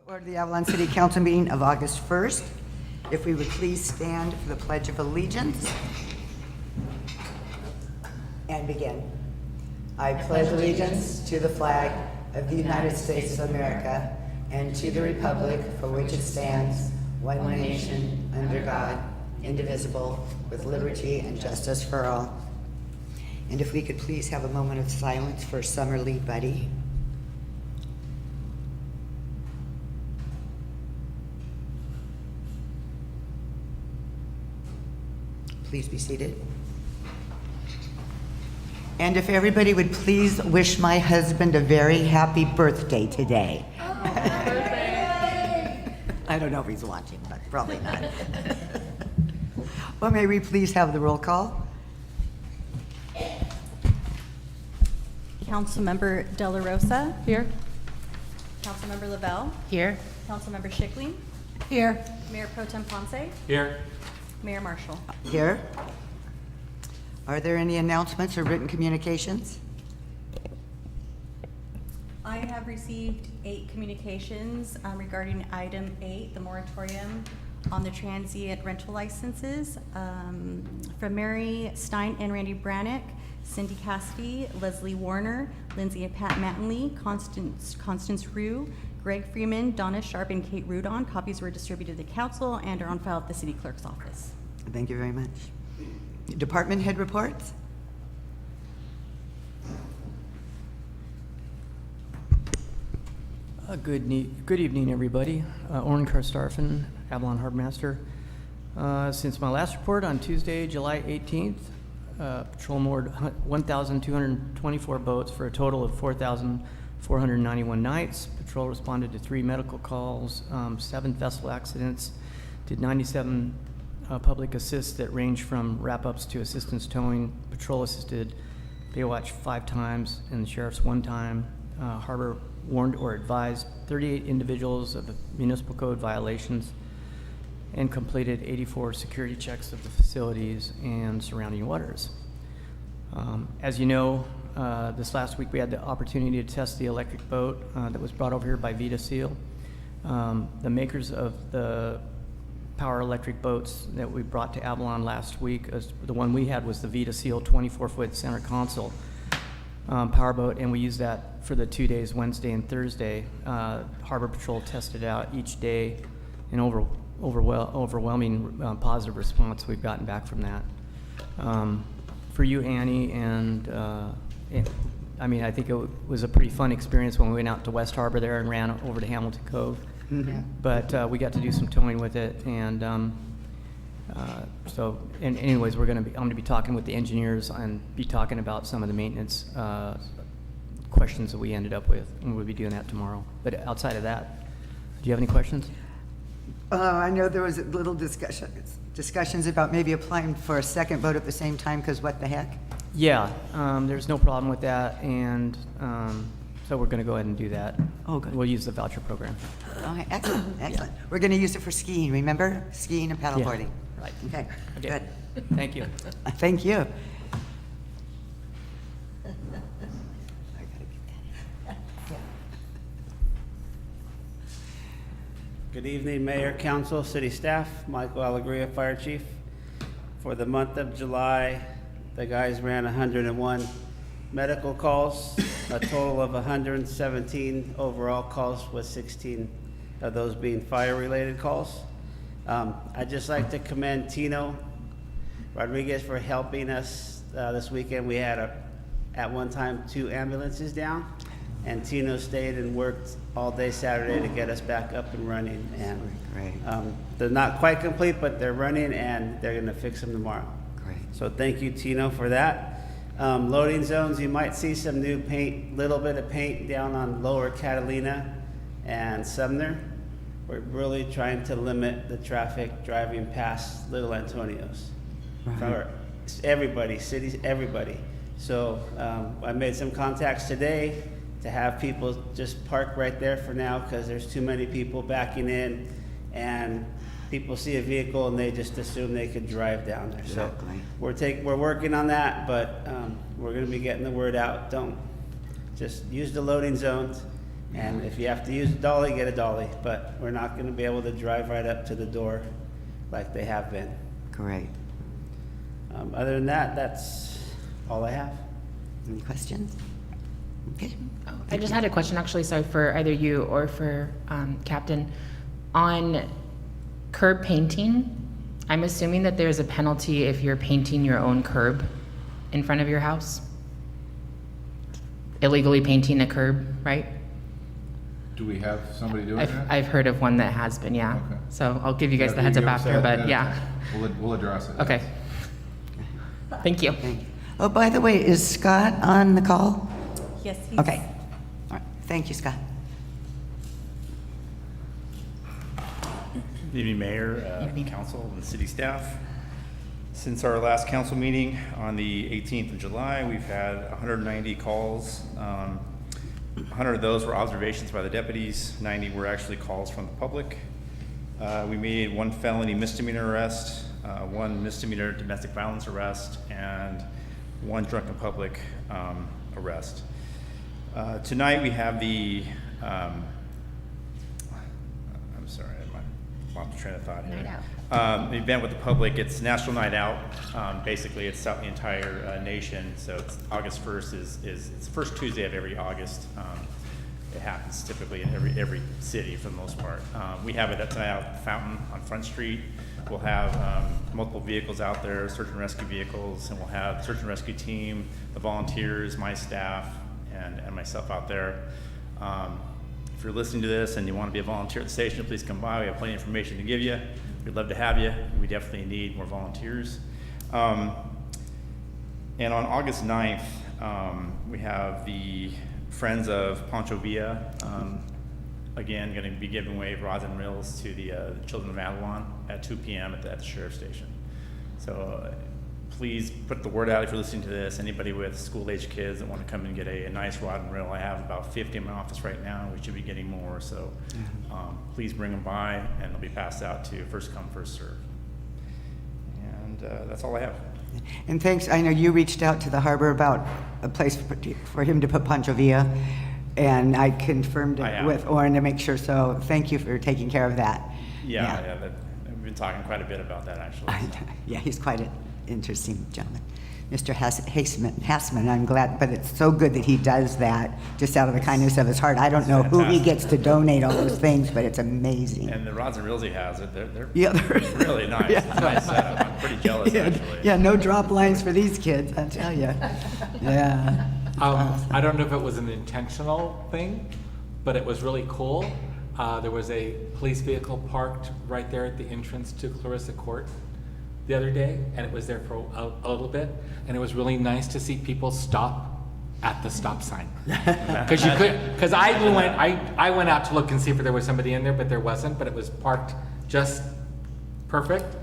Order the Avalon City Council meeting of August 1st. If we would please stand for the Pledge of Allegiance and begin. I pledge allegiance to the flag of the United States of America and to the republic for which it stands, one nation, under God, indivisible, with liberty and justice for all. And if we could please have a moment of silence for Summer Lee Buddy. Please be seated. And if everybody would please wish my husband a very happy birthday today. I don't know if he's watching, but probably not. Well, may we please have the roll call? Councilmember Della Rosa. Here. Councilmember Lavelle. Here. Councilmember Schickling. Here. Mayor Pro Tem Ponce. Here. Mayor Marshall. Here. Are there any announcements or written communications? I have received 8 communications regarding item 8, the moratorium on the transient rental licenses, from Mary Stein and Randy Brannick, Cindy Cassidy, Leslie Warner, Lindsay and Pat Mattingly, Constance Rue, Greg Freeman, Donna Sharp, and Kate Rudon. Copies were distributed to the council and are on file at the city clerk's office. Thank you very much. Department head reports? Good evening, everybody. Oren Karstarfen, Avalon Harbor Master. Since my last report on Tuesday, July 18th, Patrol moored 1,224 boats for a total of 4,491 nights. Patrol responded to 3 medical calls, 7 vessel accidents, did 97 public assists that range from wrap-ups to assistance towing. Patrol assisted Baywatch 5 times and the sheriff's 1 time. Harbor warned or advised 38 individuals of the municipal code violations and completed 84 security checks of the facilities and surrounding waters. As you know, this last week we had the opportunity to test the electric boat that was brought over here by Vita Seal. The makers of the power electric boats that we brought to Avalon last week, the one we had was the Vita Seal 24-foot center console power boat, and we used that for the 2 days, Wednesday and Thursday. Harbor Patrol tested out each day, and overwhelming positive response we've gotten back from that. For you, Annie, and I mean, I think it was a pretty fun experience when we went out to West Harbor there and ran over to Hamilton Cove. Mm-hmm. But we got to do some towing with it, and and anyways, I'm going to be talking with the engineers and be talking about some of the maintenance questions that we ended up with, and we'll be doing that tomorrow. But outside of that, do you have any questions? I know there was a little discussions about maybe applying for a second boat at the same time, because what the heck? Yeah, there's no problem with that, and so we're going to go ahead and do that. Oh, good. We'll use the voucher program. Okay, excellent, excellent. We're going to use it for skiing, remember? Skiing and paddleboarding. Right. Okay, Okay. good. Thank you. Thank you. Good evening, Mayor, Council, City Staff. Michael Alegria, Fire Chief. For the month of July, the guys ran 101 medical calls, a total of 117 overall calls, with 16 of those being fire-related calls. I'd just like to commend Tino Rodriguez for helping us this weekend. We had at one time 2 ambulances down, and Tino stayed and worked all day Saturday to get us back up and running. And Great. they're not quite complete, but they're running, and they're going to fix them tomorrow. Great. So thank you, Tino, for that. Loading zones, you might see some new paint, little bit of paint down on Lower Catalina and Sumner. We're really trying to limit the traffic driving past Little Antonios. Right. For everybody, cities, everybody. So I made some contacts today to have people just park right there for now, because there's too many people backing in, and people see a vehicle and they just assume they could drive down there. Exactly. So we're working on that, but we're going to be getting the word out. Don't just use the loading zones And if you have to use a dolly, get a dolly, but we're not gonna be able to drive right up to the door like they have been. Great. Other than that, that's all I have. Any questions? Okay. I just had a question, actually, sorry, for either you or for Captain. On curb painting, I'm assuming that there's a penalty if you're painting your own curb in front of your house? Illegally painting a curb, right? Do we have somebody doing that? I've heard of one that has been, yeah. Okay. So I'll give you guys Yeah, the heads up you after, said but that. yeah. We'll address it. Okay. Thank you. Thank you. Oh, by the way, is Scott on the call? Yes, he's. Okay. All right. Thank you, Scott. Good evening, Mayor, Council, and City staff. Since our last council meeting on the 18th of July, we've had 190 calls. 100 of those were observations by the deputies, 90 were actually calls from the public. We made 1 felony misdemeanor arrest, 1 misdemeanor domestic violence arrest, and 1 drunken public arrest. Tonight we have the, I'm sorry, I lost the train of thought here. Night out. The event with the public, it's National Night Out. Basically, it's throughout the entire nation. So it's August 1st is it's the first Tuesday of every August. It happens typically in every city for the most part. We have it at Night Out Fountain on Front Street. We'll have multiple vehicles out there, search and rescue vehicles, and we'll have search and rescue team, the volunteers, my staff, and myself out there. If you're listening to this and you want to be a volunteer at the station, please come by. We have plenty of information to give you. We'd love to have you. We definitely need more volunteers. And on August 9th, we have the Friends of Pancho Villa, again, going to be giving away rods and reels to the Children of Avalon at 2 p.m. at the sheriff's station. So please put the word out if you're listening to this. Anybody with school-age kids that want to come and get a nice rod and reel, I have about 50 in my office right now. We should be getting more, so please bring them by, and they'll be passed out to first come, first serve. And that's all I have. And thanks, I know you reached out to the harbor about a place for him to put Pancho Villa, and I confirmed I it have. with Orrin to make sure, so thank you for taking care of that. Yeah, we've been talking quite a bit about that, actually. Yeah, he's quite an interesting gentleman. Mr. Hassman, I'm glad, but it's so good that he does that just out of the kindness of his heart. I don't know who he Fantastic. gets to donate all those things, but it's amazing. And the rods and reels he has, they're Yeah, really nice. Yeah. It's a nice setup. I'm pretty jealous, Yeah, actually. yeah, no drop lines for these kids, I tell you. Yeah. I don't know if it was an intentional thing, but it was really cool. There was a police vehicle parked right there at the entrance to Clarissa Court the other day, and it was there for a little bit, and it was really nice to see people stop at the stop sign. Because I went out to look and see if there was somebody in there, but there wasn't, but it was parked just perfect,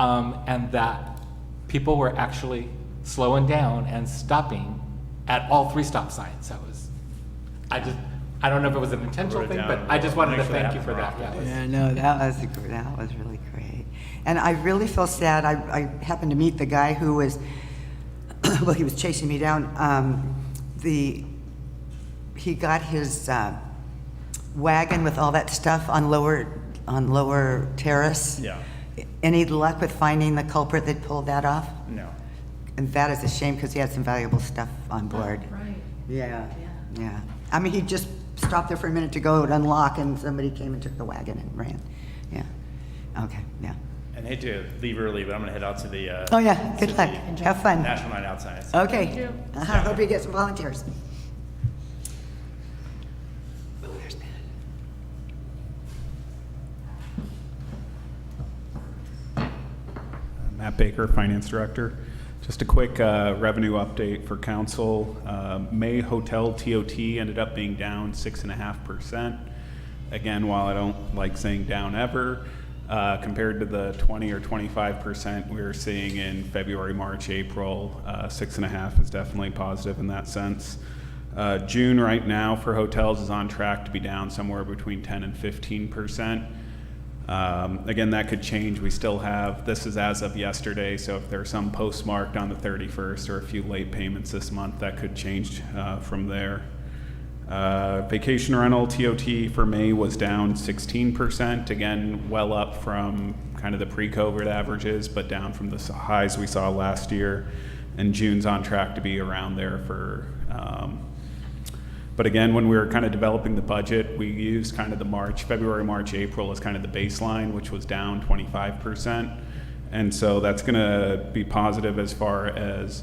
and that people were actually slowing down and stopping at all 3 stop signs. That was, I don't know if it was an intentional Wrote it thing, down. but I just wanted to Make sure thank that you for that. happens more Yeah. Yeah, no, that was really great. And I really feel sad. I happened to meet the guy who was, well, he was chasing me down. He got his wagon with all that stuff on lower terrace. Yeah. Any luck with finding the culprit that pulled that off? No. And that is a shame because he had some valuable stuff on board. Right. Yeah, yeah. I mean, he just stopped there for a minute to go and unlock, and somebody came and took the wagon and ran. Yeah. Okay, yeah. And I hate to leave early, but I'm going to head out to the Oh, yeah, good to luck. the Have fun. National Night Outside. Okay. I hope you get some volunteers. Matt Baker, Finance Director. Just a quick revenue update for council. May hotel TOT ended up being down 6.5%. Again, while I don't like saying down ever, compared to the 20 or 25% we were seeing in February, March, April, 6.5 is definitely positive in that sense. June right now for hotels is on track to be down somewhere between 10 and 15%. Again, that could change. We still have, this is as of yesterday, so if there's some postmarked on the 31st or a few late payments this month, that could change from there. Vacation rental TOT for May was down 16%, again, well up from kind of the pre-COVID averages, but down from the highs we saw last year. And June's on track to be around there for, but again, when we were kind of developing the budget, we used kind of the February, March, April as kind of the baseline, which was down 25%. And so that's gonna be positive as far as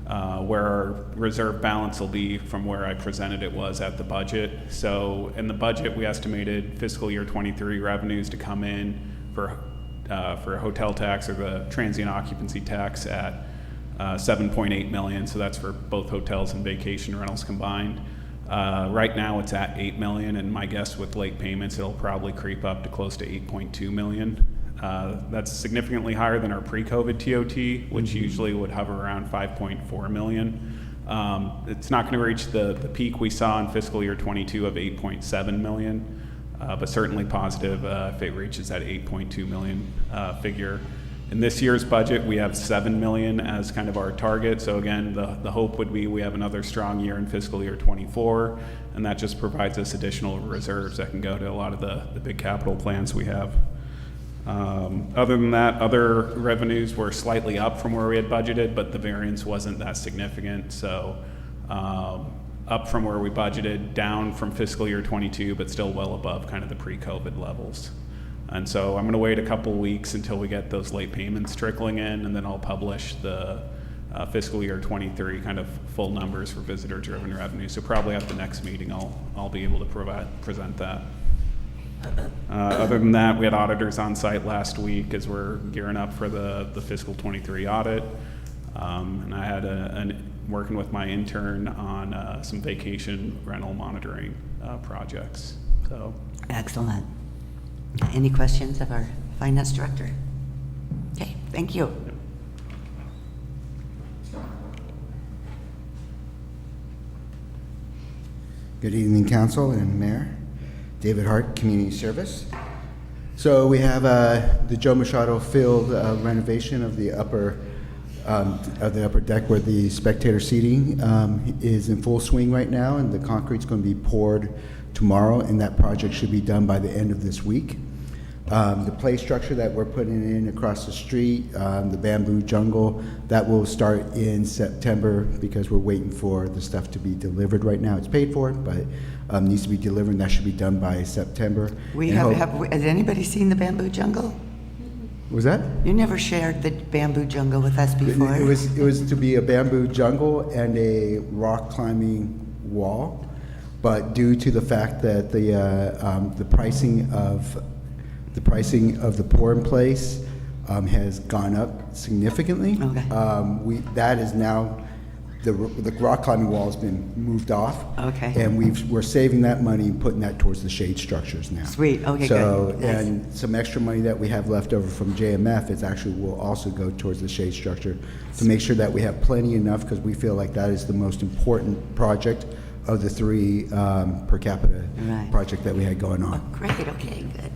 where our reserve balance will be from where I presented it was at the budget. So in the budget, we estimated fiscal year 23 revenues to come in for a hotel tax or the transient occupancy tax at 7.8 million. So that's for both hotels and vacation rentals combined. Right now it's at 8 million, and my guess with late payments, it'll probably creep up to close to 8.2 million. That's significantly higher than our pre-COVID TOT, which usually would hover around 5.4 million. It's not going to reach the peak we saw in fiscal year 22 of 8.7 million, but certainly positive if it reaches that 8.2 million figure. In this year's budget, we have 7 million as kind of our target. So again, the hope would be we have another strong year in fiscal year 24, and that just provides us additional reserves that can go to a lot of the big capital plans we have. Other than that, other revenues were slightly up from where we had budgeted, but the variance wasn't that significant. So up from where we budgeted, down from fiscal year 22, but still well above kind of the pre-COVID levels. And so I'm going to wait a couple weeks until we get those late payments trickling in, and then I'll publish the fiscal year 23 kind of full numbers for visitor-driven revenue. So probably at the next meeting, I'll be able to present that. Other than that, we had auditors on site last week as we're gearing up for the fiscal 23 audit. And I had working with my intern on some vacation rental monitoring projects. So. Excellent. Any questions of our finance director? Okay, thank you. Good evening, Council and Mayor. David Hart, Community Service. So we have the Joe Machado Field renovation of the upper deck where the spectator seating is in full swing right now, and the concrete's going to be poured tomorrow, and that project should be done by the end of this week. The play structure that we're putting in across the street, the bamboo jungle, that will start in September because we're waiting for the stuff to be delivered right now. It's paid for, but needs to be delivered, and that should be done by September. Has anybody seen the bamboo jungle? Was that? You never shared the bamboo jungle with us before. It was to be a bamboo jungle and a rock climbing wall, but due to the fact that the pricing of the pour in place has gone up significantly. Okay. That is now the rock climbing wall has been moved off. Okay. And we're saving that money and putting that towards the shade structures now. Sweet. Okay. So good. Nice. And some extra money that we have left over from JMF is actually will also go towards the shade structure to make sure that we have plenty enough, because we feel like that is the most important project of the three per capita project that we had going on. Oh, great. Okay. Good.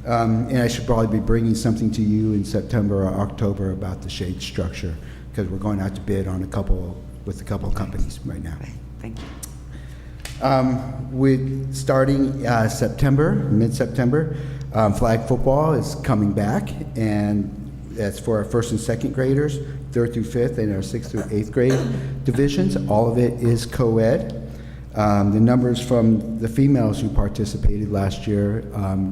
And I should probably be bringing something to you in September or October about the shade structure, because we're going out to bid on a couple of companies right now. Great. Thank you. With starting mid-September, flag football is coming back, and that's for our first and second graders, 3rd through 5th, and our 6th through 8th grade divisions. All of it is co-ed. The numbers from the females who participated last year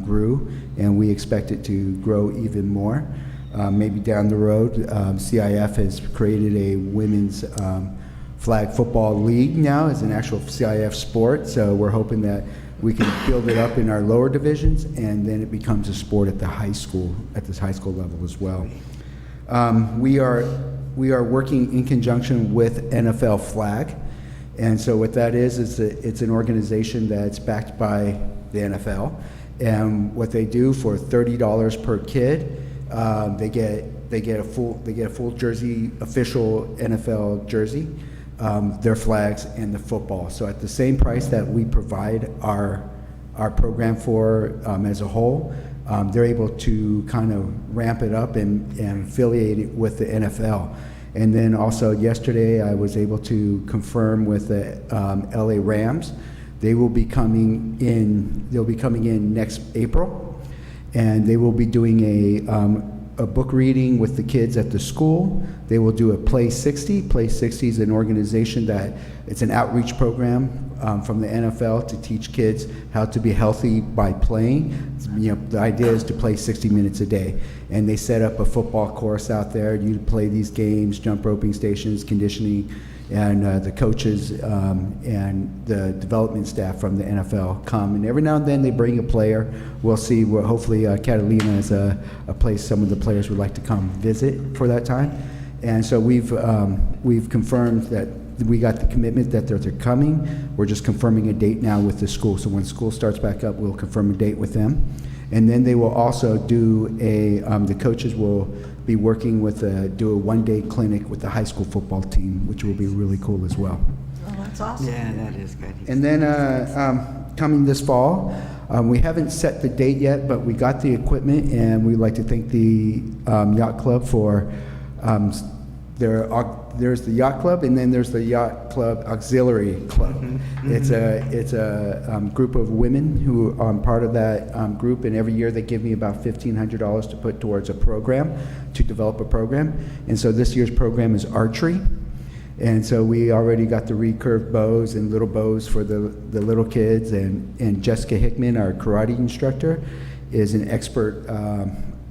grew, and we expect it to grow even more. Maybe down the road, CIF has created a women's flag football league now as an actual CIF sport, so we're hoping that we can build it up in our lower divisions, and then it becomes a sport at the high school level as well. We are working in conjunction with NFL Flag. And so what that is it's an organization that's backed by the NFL, and what they do for $30 per kid, they get a full jersey, official NFL jersey, their flags, and the football. So at the same price that we provide our program for as a whole, they're able to kind of ramp it up and affiliate it with the NFL. And then also yesterday, I was able to confirm with the LA Rams They will be coming in. They'll be coming in next April, and they will be doing a book reading with the kids at the school. They will do a Play 60. Play 60 is an organization that it's an outreach program from the NFL to teach kids how to be healthy by playing. You know, the idea is to play 60 minutes a day, and they set up a football course out there. You play these games, jump roping stations, conditioning, and the coaches and the development staff from the NFL come. And every now and then they bring a player. We'll see. Hopefully Catalina is a place some of the players would like to come visit for that time. And so we've confirmed that we got the commitment that they're coming. We're just confirming a date now with the school. So when school starts back up, we'll confirm a date with them. And then they will also do the coaches will be working with do a one-day clinic with the high school football team, which will be really cool as well. Oh, that's awesome. Yeah, that is good. And then coming this fall, we haven't set the date yet, but we got the equipment, and we'd like to thank the Yacht Club for there's the Yacht Club, and then there's the Yacht Club Auxiliary Club. Mm-hmm. It's a group of women who are part of that group, and every year they give me about $1,500 to put towards a program, to develop a program. And so this year's program is archery. And so we already got the recurved bows and little bows for the little kids, and Jessica Hickman, our karate instructor, is an expert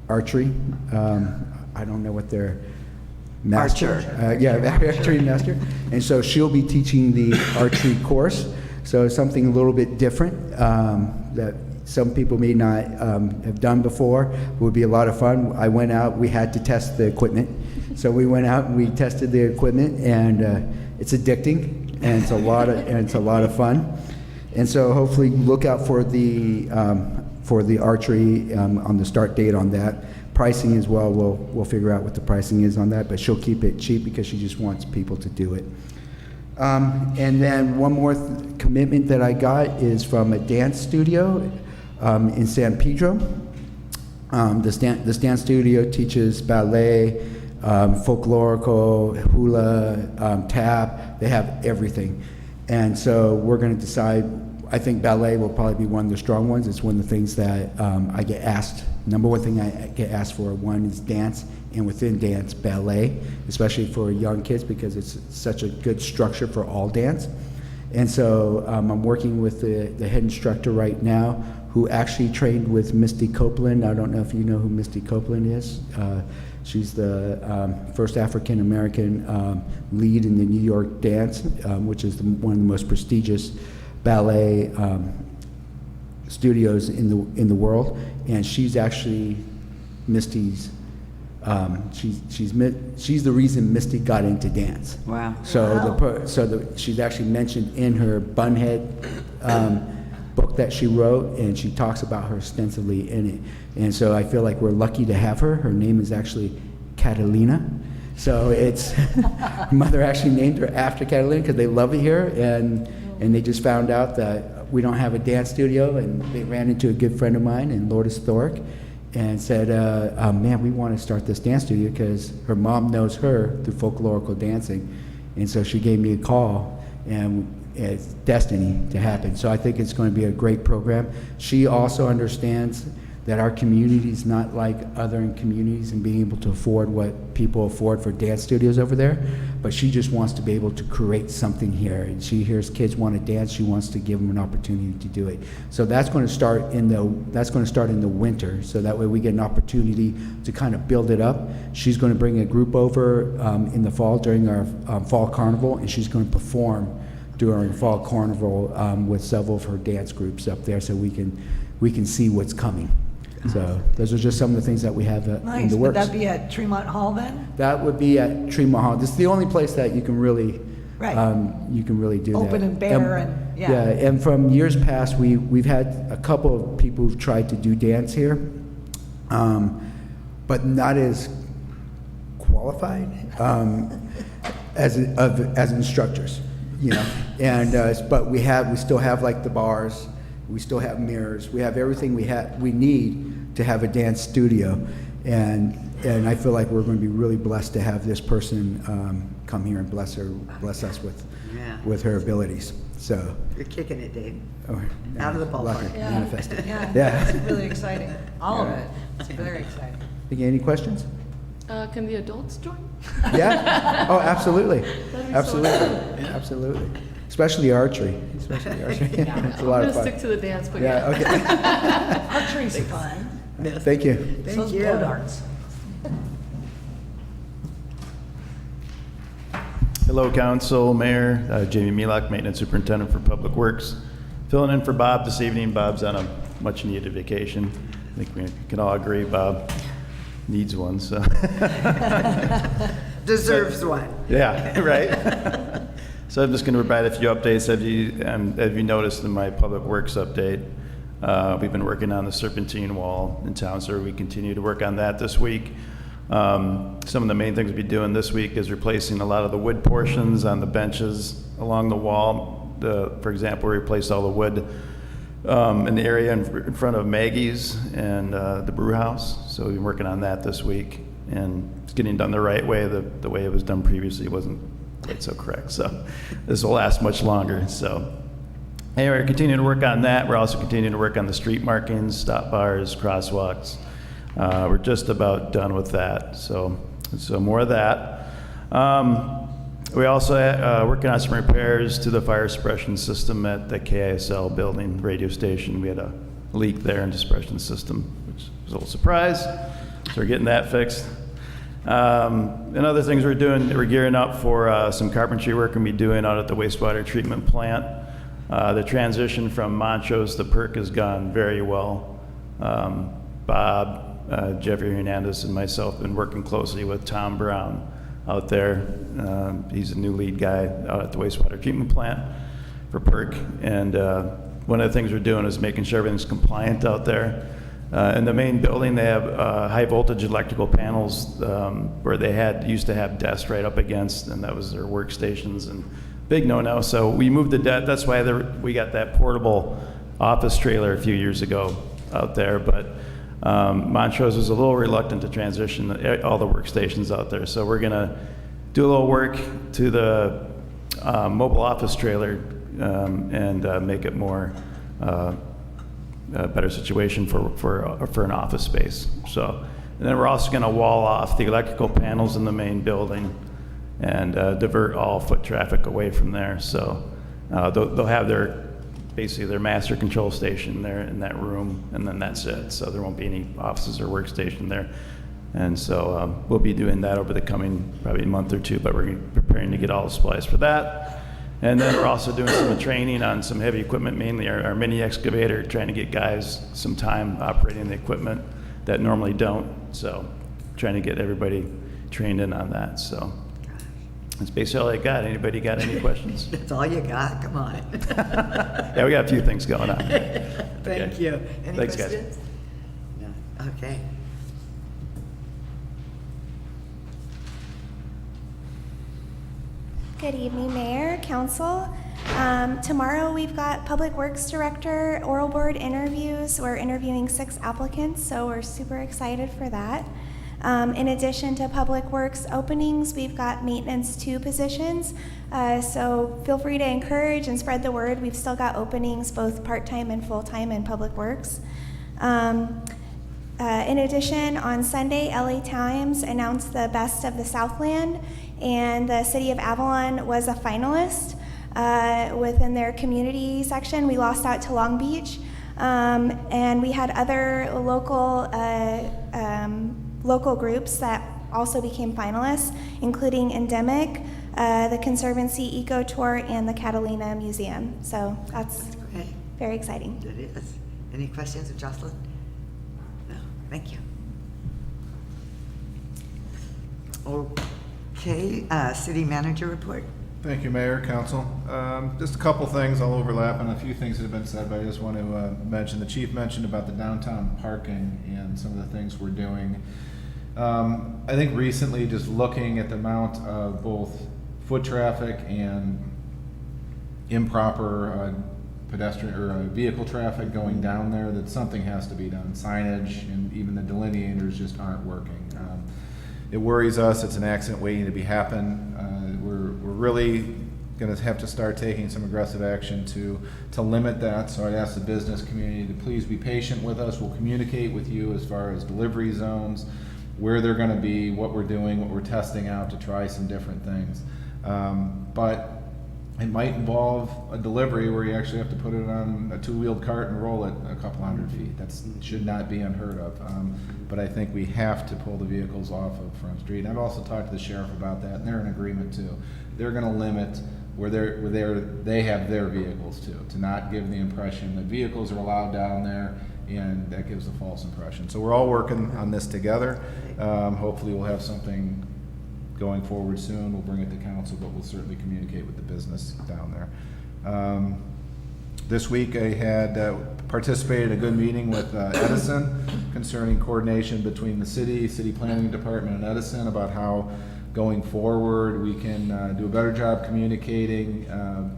archery. I don't know what their master. Archery master. And so she'll be teaching the archery course. So something a little bit different that some people may not have done before. It would be a lot of fun. I went out, we had to test the equipment. So we went out and we tested the equipment, and it's addicting, and it's a lot of fun. And so hopefully look out for the archery on the start date on that. Pricing as well, we'll figure out what the pricing is on that, but she'll keep it cheap because she just wants people to do it. And then one more commitment that I got is from a dance studio in San Pedro. This dance studio teaches ballet, folklorical, hula, tap. They have everything. And so we're going to decide. I think ballet will probably be one of the strong ones. It's one of the things that I get asked. Number one thing I get asked for, one is dance, and within dance, ballet, especially for young kids because it's such a good structure for all dance. And so I'm working with the head instructor right now who actually trained with Misty Copeland. I don't know if you know who Misty Copeland is. She's the first African-American lead in the New York dance, which is one of the most prestigious ballet studios in the world, and she's actually Misty's. She's the reason Misty got into dance. Wow. So she's actually mentioned in her Bunhead book that she wrote, and she talks about her extensively in it. And so I feel like we're lucky to have her. Her name is actually Catalina. So it's her mother actually named her after Catalina because they love it here, and they just found out that we don't have a dance studio, and they ran into a good friend of mine in Lourdes Thorick and said, man, we want to start this dance studio because her mom knows her through folklorical dancing. And so she gave me a call, and it's destiny to happen. So I think it's going to be a great program. She also understands that our community is not like other communities and being able to afford what people afford for dance studios over there, but she just wants to be able to create something here. And she hears kids want to dance, she wants to give them an opportunity to do it. So that's going to start in the winter, so that way we get an opportunity to kind of build it up. She's going to bring a group over in the fall during our fall carnival, and she's going to perform during fall carnival with several of her dance groups up there, so we can see what's coming. So those are just some of the things that we have in the works. Would that be at Tremont Hall then? That would be at Tremont Hall. This is the only place that you can really, Right. do that. Open and bare and, yeah. Yeah, and from years past, we've had a couple of people who've tried to do dance here, but not as qualified as instructors, you know. And but we still have like the bars. We still have mirrors. We have everything we need to have a dance studio, and I feel like we're going to be really blessed to have this person come here and bless us with her abilities. So, You're kicking it, Dave. oh, Out of the lucky, ballpark. Yeah. manifested. Yeah, Yeah. it's really exciting. All of it. It's very exciting. Again, any questions? Can the adults join? Yeah? Oh, absolutely. That'd be so Absolutely. Absolutely. Especially archery. Especially archery. It's a lot I'm of gonna fun. stick to the dance, but Yeah, okay. Archery's fun. Thank you. Thank So's you. blow darts. Hello, Council, Mayor, Jamie Melak, Maintenance Superintendent for Public Works. Filling in for Bob this evening. Bob's on a much-needed vacation. I think we can all agree Bob needs one, so. Deserves one. Yeah, right? So I'm just going to provide a few updates. Have you noticed in my Public Works update, we've been working on the serpentine wall in town, so we continue to work on that this week. Some of the main things we'll be doing this week is replacing a lot of the wood portions on the benches along the wall. For example, we replaced all the wood in the area in front of Maggie's and the brew house. So we've been working on that this week, and it's getting done the right way. The way it was done previously wasn't quite so correct. So this will last much longer. So anyway, we're continuing to work on that. We're also continuing to work on the street markings, stop bars, crosswalks. We're just about done with that, so more of that. We also working on some repairs to the fire suppression system at the KISL building radio station. We had a leak there in the suppression system, which was a little surprise. So we're getting that fixed. And other things we're doing, we're gearing up for some carpentry work we'll be doing out at the wastewater treatment plant. The transition from Montrose to Perk has gone very well. Bob, Jeffrey Hernandez and myself have been working closely with Tom Brown out there. He's a new lead guy out at the wastewater treatment plant for PERC. And one of the things we're doing is making sure everything's compliant out there. In the main building, they have high voltage electrical panels where they used to have desks right up against, and that was their workstations, and big no-no. So we moved the desk. That's why we got that portable office trailer a few years ago out there. But Montrose was a little reluctant to transition all the workstations out there. So we're going to do a little work to the mobile office trailer and make it more a better situation for an office space. So, and then we're also going to wall off the electrical panels in the main building and divert all foot traffic away from there. So they'll have basically their master control station there in that room, and then that's it. So there won't be any offices or workstation there. And so we'll be doing that over the coming probably month or two, but we're preparing to get all the supplies for that. And then we're also doing some training on some heavy equipment, mainly our mini excavator, trying to get guys some time operating the equipment that normally don't. So trying to get everybody trained in on that. So that's basically all I got. Anybody got any questions? That's all you got, come on. Yeah, we got a few things going on. Thank Okay. you. Any Thanks, guys. questions? No. Okay. Good evening, Mayor, Council. Tomorrow we've got Public Works Director oral board interviews. We're interviewing 6 applicants, so we're super excited for that. In addition to Public Works openings, we've got Maintenance 2 positions. So feel free to encourage and spread the word. We've still got openings, both part-time and full-time in Public Works. In addition, on Sunday, LA Times announced the Best of the Southland, and the City of Avalon was a finalist within their community section. We lost out to Long Beach, and we had other local groups that also became finalists, including Endemic, the Conservancy Eco Tour, and the Catalina Museum. So that's Great. very exciting. It is. Any questions of Jocelyn? No, thank you. Okay, city manager report. Thank you, Mayor, Council. Just a couple things. I'll overlap on a few things that have been said, but I just want to mention, the chief mentioned about the downtown parking and some of the things we're doing. I think recently, just looking at the amount of both foot traffic and improper pedestrian or vehicle traffic going down there, that something has to be done. Signage and even the delineators just aren't working. It worries us. It's an accident waiting to be happen. We're really going to have to start taking some aggressive action to limit that. So I'd ask the business community to please be patient with us. We'll communicate with you as far as delivery zones, where they're going to be, what we're doing, what we're testing out to try some different things. But it might involve a delivery where you actually have to put it on a two-wheeled cart and roll it a couple hundred feet. That should not be unheard of. But I think we have to pull the vehicles off of Front Street. And I've also talked to the sheriff about that, and they're in agreement too. They're going to limit where they have their vehicles too, to not give the impression that vehicles are allowed down there, and that gives a false impression. So we're all working on this together. Hopefully we'll have something going forward soon. We'll bring it to council, but we'll certainly communicate with the business down there. This week I had participated in a good meeting with Edison concerning coordination between the city planning department and Edison about how going forward we can do a better job communicating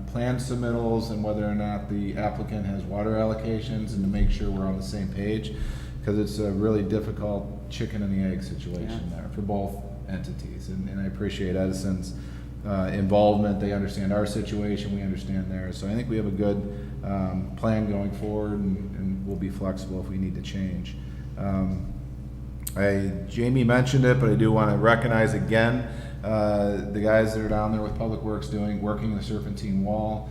plan submittals and whether or not the applicant has water allocations, and to make sure we're on the same page, because it's a really difficult chicken and the egg situation there for both entities. And I appreciate Edison's involvement. They understand our situation, we understand theirs. So I think we have a good plan going forward, and we'll be flexible if we need to change. Jamie mentioned it, but I do want to recognize again the guys that are down there with Public Works working the Serpentine Wall.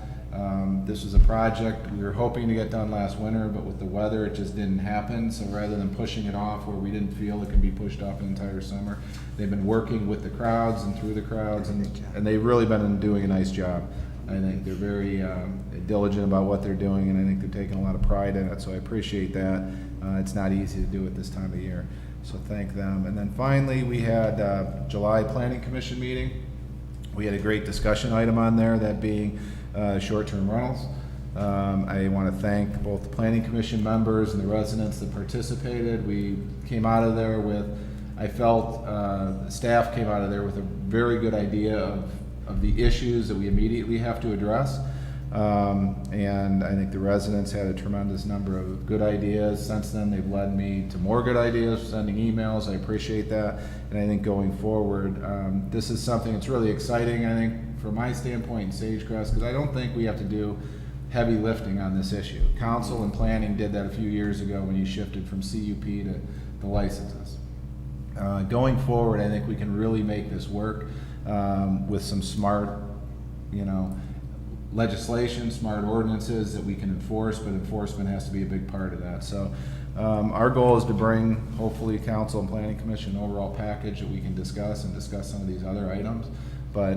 This was a project we were hoping to get done last winter, but with the weather it just didn't happen. So rather than pushing it off where we didn't feel it can be pushed off an entire summer, they've been working with the crowds and through the crowds, and they've really been doing a nice job. I think they're very diligent about what they're doing, and I think they're taking a lot of pride in it, so I appreciate that. It's not easy to do it this time of year, so thank them. And then finally, we had July Planning Commission meeting. We had a great discussion item on there, that being short-term rentals. I want to thank both the Planning Commission members and the residents that participated. We came out of there with, I felt, staff came out of there with a very good idea of the issues that we immediately have to address. And I think the residents had a tremendous number of good ideas. Since then, they've led me to more good ideas, sending emails. I appreciate that. And I think going forward, this is something that's really exciting, I think, from my standpoint in Sagecrest, because I don't think we have to do heavy lifting on this issue. Council and planning did that a few years ago when you shifted from CUP to the licenses. Going forward, I think we can really make this work with some smart, legislation, smart ordinances that we can enforce, but enforcement has to be a big part of that. So our goal is to bring, hopefully, Council and Planning Commission an overall package that we can discuss some of these other items. But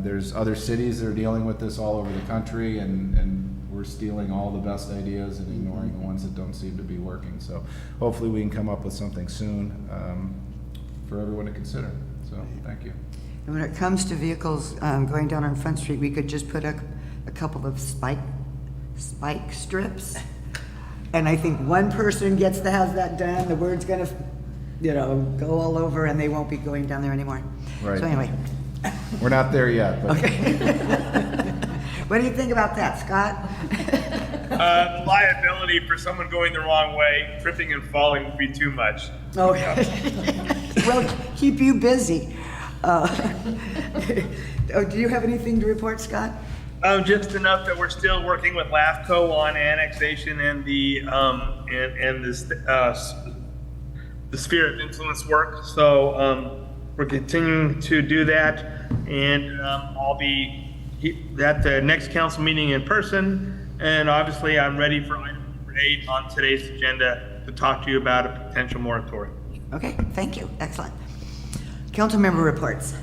there's other cities that are dealing with this all over the country, and we're stealing all the best ideas and ignoring the ones that don't seem to be working. So hopefully we can come up with something soon for everyone to consider. So thank you. And when it comes to vehicles going down on Front Street, we could just put a couple of spike strips. And I think one person gets to have that done, the word's gonna, go all over, and they won't be going down there anymore. Right. So anyway. We're not there yet, but. Okay. What do you think about that, Scott? The liability for someone going the wrong way, tripping and falling would be too much. Okay. Well, keep you busy. Do you have anything to report, Scott? Just enough that we're still working with LAFCO on annexation and the sphere of influence work. So we're continuing to do that, and I'll be at the next council meeting in person. And obviously, I'm ready for item number 8 on today's agenda to talk to you about a potential moratorium. Okay, thank you. Excellent. Council member reports.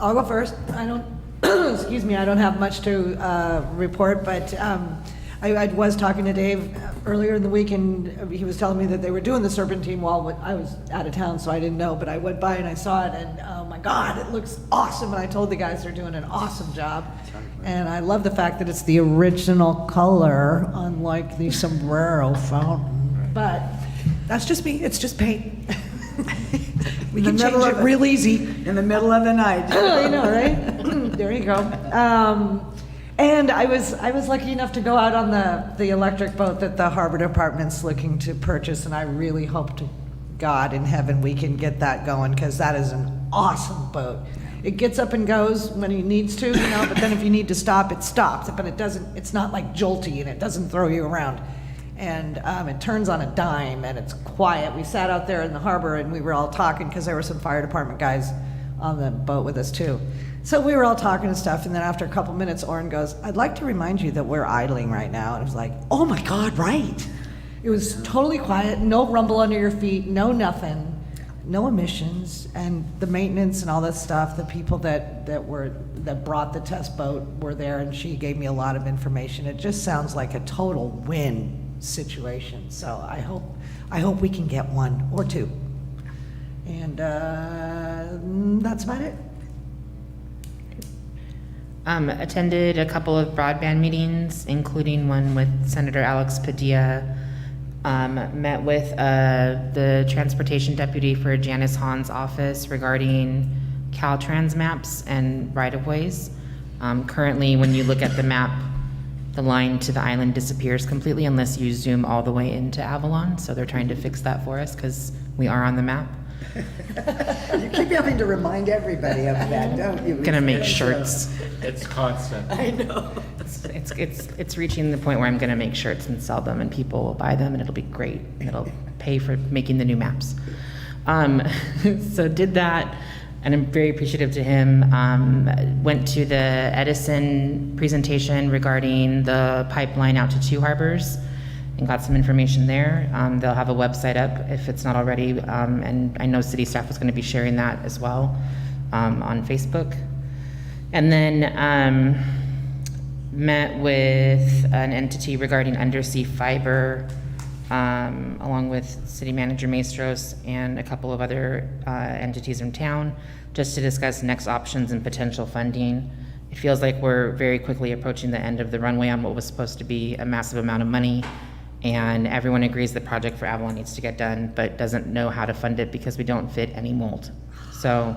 I'll go first. I don't, excuse me, I don't have much to report, but I was talking to Dave earlier in the week, and he was telling me that they were doing the Serpentine Wall, but I was out of town, so I didn't know, but I went by and I saw it, and oh my God, it looks awesome, and I told the guys they're doing an awesome job, and I love the fact that it's the original color, unlike the sombrero fountain, but that's just me, it's just paint. We can change it real easy. In the middle of the night. I know, right? There you go. And I was lucky enough to go out on the electric boat that the harbor department's looking to purchase, and I really hope to God in heaven we can get that going, because that is an awesome boat. it gets up and goes when it needs to, but then if you need to stop, it stops, but it doesn't, it's not like jolty and it doesn't throw you around. And it turns on a dime and it's quiet. We sat out there in the harbor and we were all talking because there were some fire department guys on the boat with us too. So we were all talking and stuff, and then after a couple minutes, Oren goes, "I'd like to remind you that we're idling right now." And I was like, "Oh my God, right." It was totally quiet, no rumble under your feet, no nothing, no emissions, and the maintenance and all that stuff, the people that brought the test boat were there, and she gave me a lot of information. It just sounds like a total win situation. So I hope we can get one or two. And that's about it. Attended a couple of broadband meetings, including one with Senator Alex Padilla. Met with the transportation deputy for Janice Hahn's office regarding Caltrans maps and right-of-ways. Currently, when you look at the map, the line to the island disappears completely unless you zoom all the way into Avalon. So they're trying to fix that for us because we are on the map. You keep having to remind everybody of that, don't you? Gonna make shirts. It's constant. I know. It's reaching the point where I'm gonna make shirts and sell them, and people will buy them, and it'll be great. And it'll pay for making the new maps. So did that, and I'm very appreciative to him. Went to the Edison presentation regarding the pipeline out to Two Harbors, and got some information there. They'll have a website up if it's not already, and I know city staff was going to be sharing that as well on Facebook. And then met with an entity regarding undersea fiber, along with City Manager Maestros and a couple of other entities in town, just to discuss next options and potential funding. It feels like we're very quickly approaching the end of the runway on what was supposed to be a massive amount of money. And everyone agrees the project for Avalon needs to get done, but doesn't know how to fund it because we don't fit any mold. So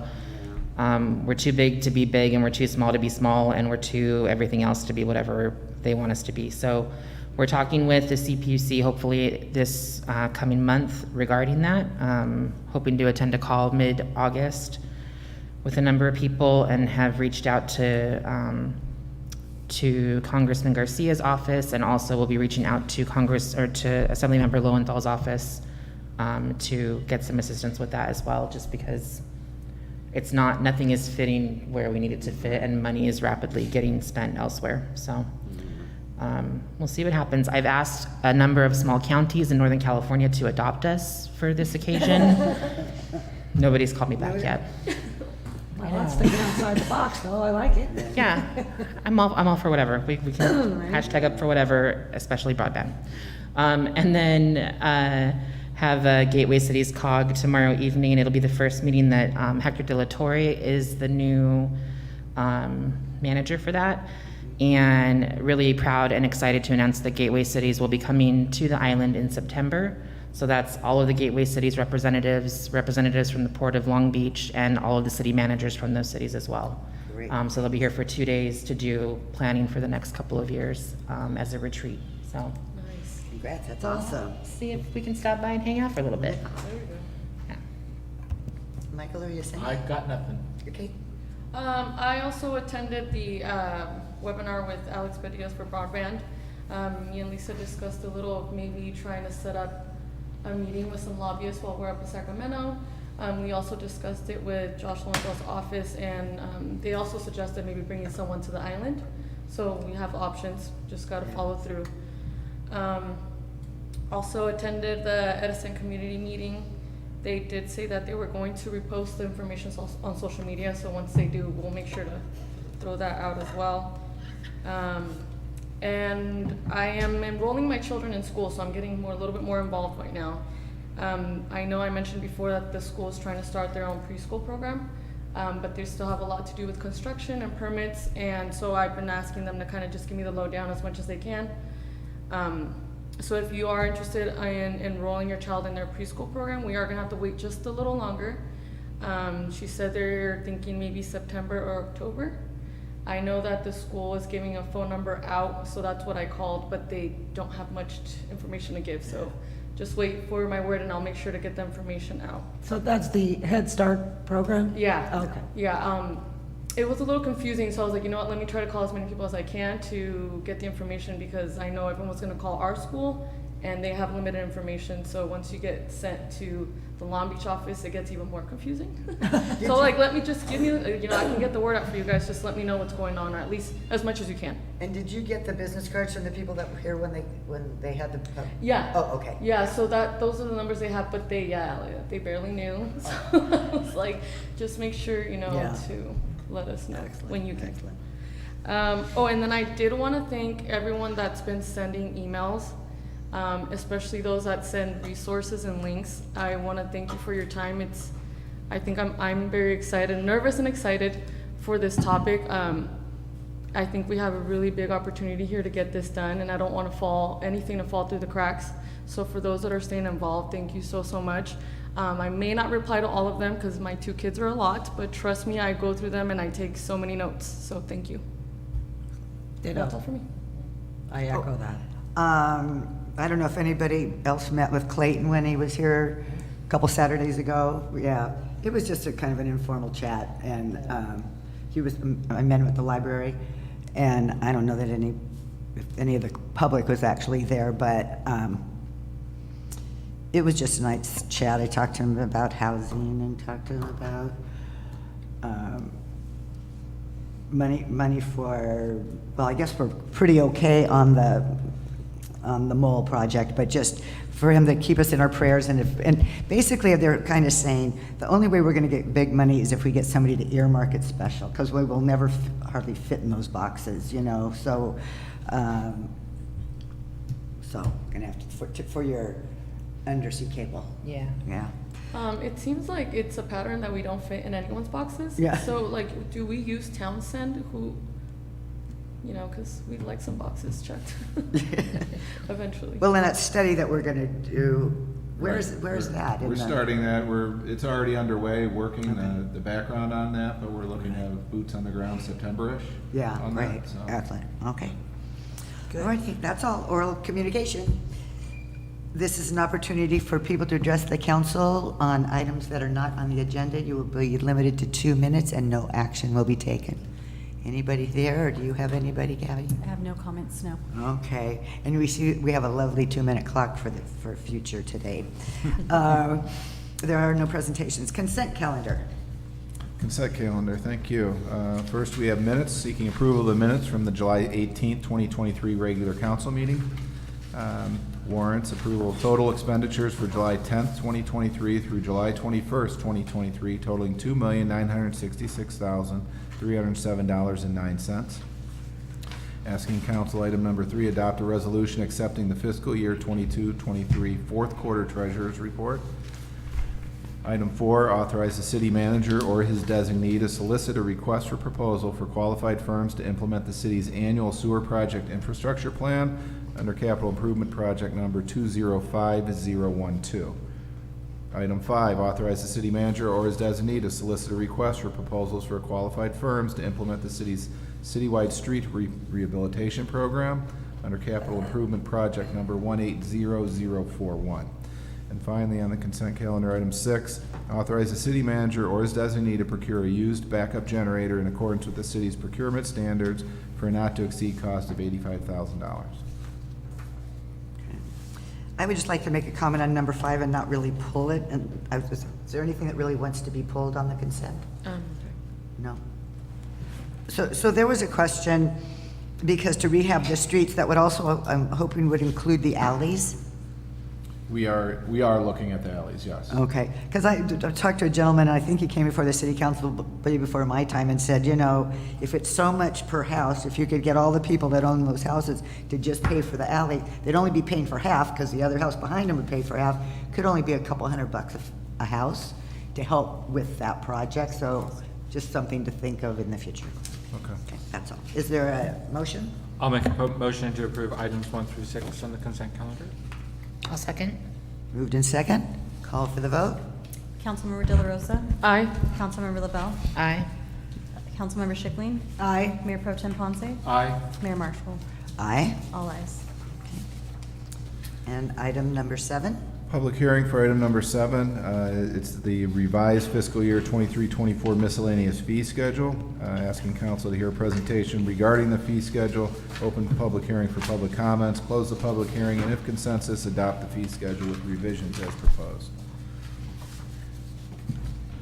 we're too big to be big, and we're too small to be small, and we're too everything else to be whatever they want us to be. So we're talking with the CPUC hopefully this coming month regarding that. Hoping to attend a call mid-August with a number of people, and have reached out to Congressman Garcia's office, and also will be reaching out to to Assemblymember Lowenthal's office to get some assistance with that as well, just because nothing is fitting where we need it to fit, and money is rapidly getting spent elsewhere. So we'll see what happens. I've asked a number of small counties in Northern California to adopt us for this occasion. Nobody's called me back yet. Well, that's thinking outside the box, though. I like it. Yeah, I'm all for whatever. We can hashtag up for whatever, especially broadband. And then have Gateway Cities COG tomorrow evening. It'll be the first meeting that Hector De La Torre is the new manager for that. And really proud and excited to announce that Gateway Cities will be coming to the island in September. So that's all of the Gateway Cities representatives from the Port of Long Beach, and all of the city managers from those cities as well. Great. So they'll be here for 2 days to do planning for the next couple of years as a retreat. So Nice. Congrats, that's awesome. see if we can stop by and hang out for a little bit. There we go. Yeah. Michael, are you saying? I got nothing. Okay. I also attended the webinar with Alex Padilla for broadband. Me and Lisa discussed a little of maybe trying to set up a meeting with some lobbyists while we're up in Sacramento. We also discussed it with Josh Lowenthal's office, and they also suggested maybe bringing someone to the island. So we have options, just got to follow through. Also attended the Edison community meeting. They did say that they were going to repost the information on social media, so once they do, we'll make sure to throw that out as well. And I am enrolling my children in school, so I'm getting a little bit more involved right now. I know I mentioned before that the school is trying to start their own preschool program, but they still have a lot to do with construction and permits, and so I've been asking them to kind of just give me the lowdown as much as they can. So if you are interested in enrolling your child in their preschool program, we are going to have to wait just a little longer. She said they're thinking maybe September or October. I know that the school is giving a phone number out, so that's what I called, but they don't have much information to give, so just wait for my word and I'll make sure to get the information out. So that's the Head Start program? Yeah. Okay. Yeah, it was a little confusing, so I was like, you know what, let me try to call as many people as I can to get the information, because I know everyone's gonna call our school, and they have limited information, so once you get sent to the Long Beach office, it gets even more confusing. So like, let me just give you, you know, I can get the word out for you guys, just let me know what's going on, or at least as much as you can. And did you get the business cards from the people that were here when they had the? Yeah. Oh, okay. Yeah, so those are the numbers they have, but they barely knew. So I was like, just make sure, you know, Yeah. to let us know Excellent, when you can. excellent. And then I did want to thank everyone that's been sending emails, especially those that send resources and links. I want to thank you for your time. I think I'm very excited, nervous and excited for this topic. I think we have a really big opportunity here to get this done, and I don't want anything to fall through the cracks. So for those that are staying involved, thank you so much. I may not reply to all of them because my 2 kids are a lot, but trust me, I go through them and I take so many notes. So thank you. That's all for me. I echo that. I don't know if anybody else met with Clayton when he was here a couple Saturdays ago. Yeah, it was just a kind of an informal chat, and I met him at the library, and I don't know that if any of the public was actually there, but it was just a nice chat. I talked to him about housing and talked to him about money for, well, I guess we're pretty okay on the mole project, but just for him to keep us in our prayers. And basically they're kind of saying the only way we're going to get big money is if we get somebody to earmark it special, because we will never hardly fit in those boxes, you know. So gonna have to for your undersea cable. Yeah. Yeah. It seems like it's a pattern that we don't fit in anyone's boxes. Yeah. So like, do we use Townsend, who, you know, because we'd like some boxes checked eventually. Well, in that study that we're gonna do, where's that? We're starting that. It's already underway, working the background on that, but we're looking to have boots on the ground September-ish. Yeah, on right. that, so. Excellent. Okay. All right, that's all. Oral communication. This is an opportunity for people to address the council on items that are not on the agenda. You will be limited to 2 minutes and no action will be taken. Anybody there, or do you have anybody, Gabby? I have no comments, no. Okay, and we have a lovely 2-minute clock for future today. There are no presentations. Consent calendar. Consent calendar, thank you. First, we have minutes, seeking approval of the minutes from the July 18th, 2023 regular council meeting. Warrants, approval of total expenditures for July 10th, 2023 through July 21st, 2023, totaling $2,966,307.09. Asking council item number 3, adopt a resolution accepting the fiscal year 22-23 fourth quarter treasurer's report. Item 4, authorize the city manager or his designee to solicit a request for proposal for qualified firms to implement the city's annual sewer project infrastructure plan under capital improvement project number 205012. Item 5, authorize the city manager or his designee to solicit a request for proposals for qualified firms to implement the city's citywide street rehabilitation program under capital improvement project number 180041. And finally, on the consent calendar, item 6, authorize the city manager or his designee to procure a used backup generator in accordance with the city's procurement standards for a not-to-exceed cost of $85,000. I would just like to make a comment on number 5 and not really pull it. And is there anything that really wants to be pulled on the consent? No. So there was a question, because to rehab the streets, that would also, I'm hoping, would include the alleys. We are looking at the alleys, yes. Okay, because I talked to a gentleman, and I think he came before the city council way before my time and said, you know, if it's so much per house, if you could get all the people that own those houses to just pay for the alley, they'd only be paying for half, because the other house behind them would pay for half. Could only be a couple $100 a house to help with that project. So just something to think of in the future. Okay. That's all. Is there a motion? I'll make a motion to approve items 1 through 6 on the consent calendar. I'll second. Moved in second. Call for the vote. Councilmember De La Rosa? Aye. Councilmember LaBelle? Aye. Councilmember Schickling? Aye. Mayor Pro Tem Ponce? Aye. Mayor Marshall? Aye. All ayes. And item number 7. Public hearing for item number 7. It's the revised fiscal year 23-24 miscellaneous fee schedule. Asking council to hear a presentation regarding the fee schedule, open the public hearing for public comments, close the public hearing, and if consensus, adopt the fee schedule with revisions as proposed.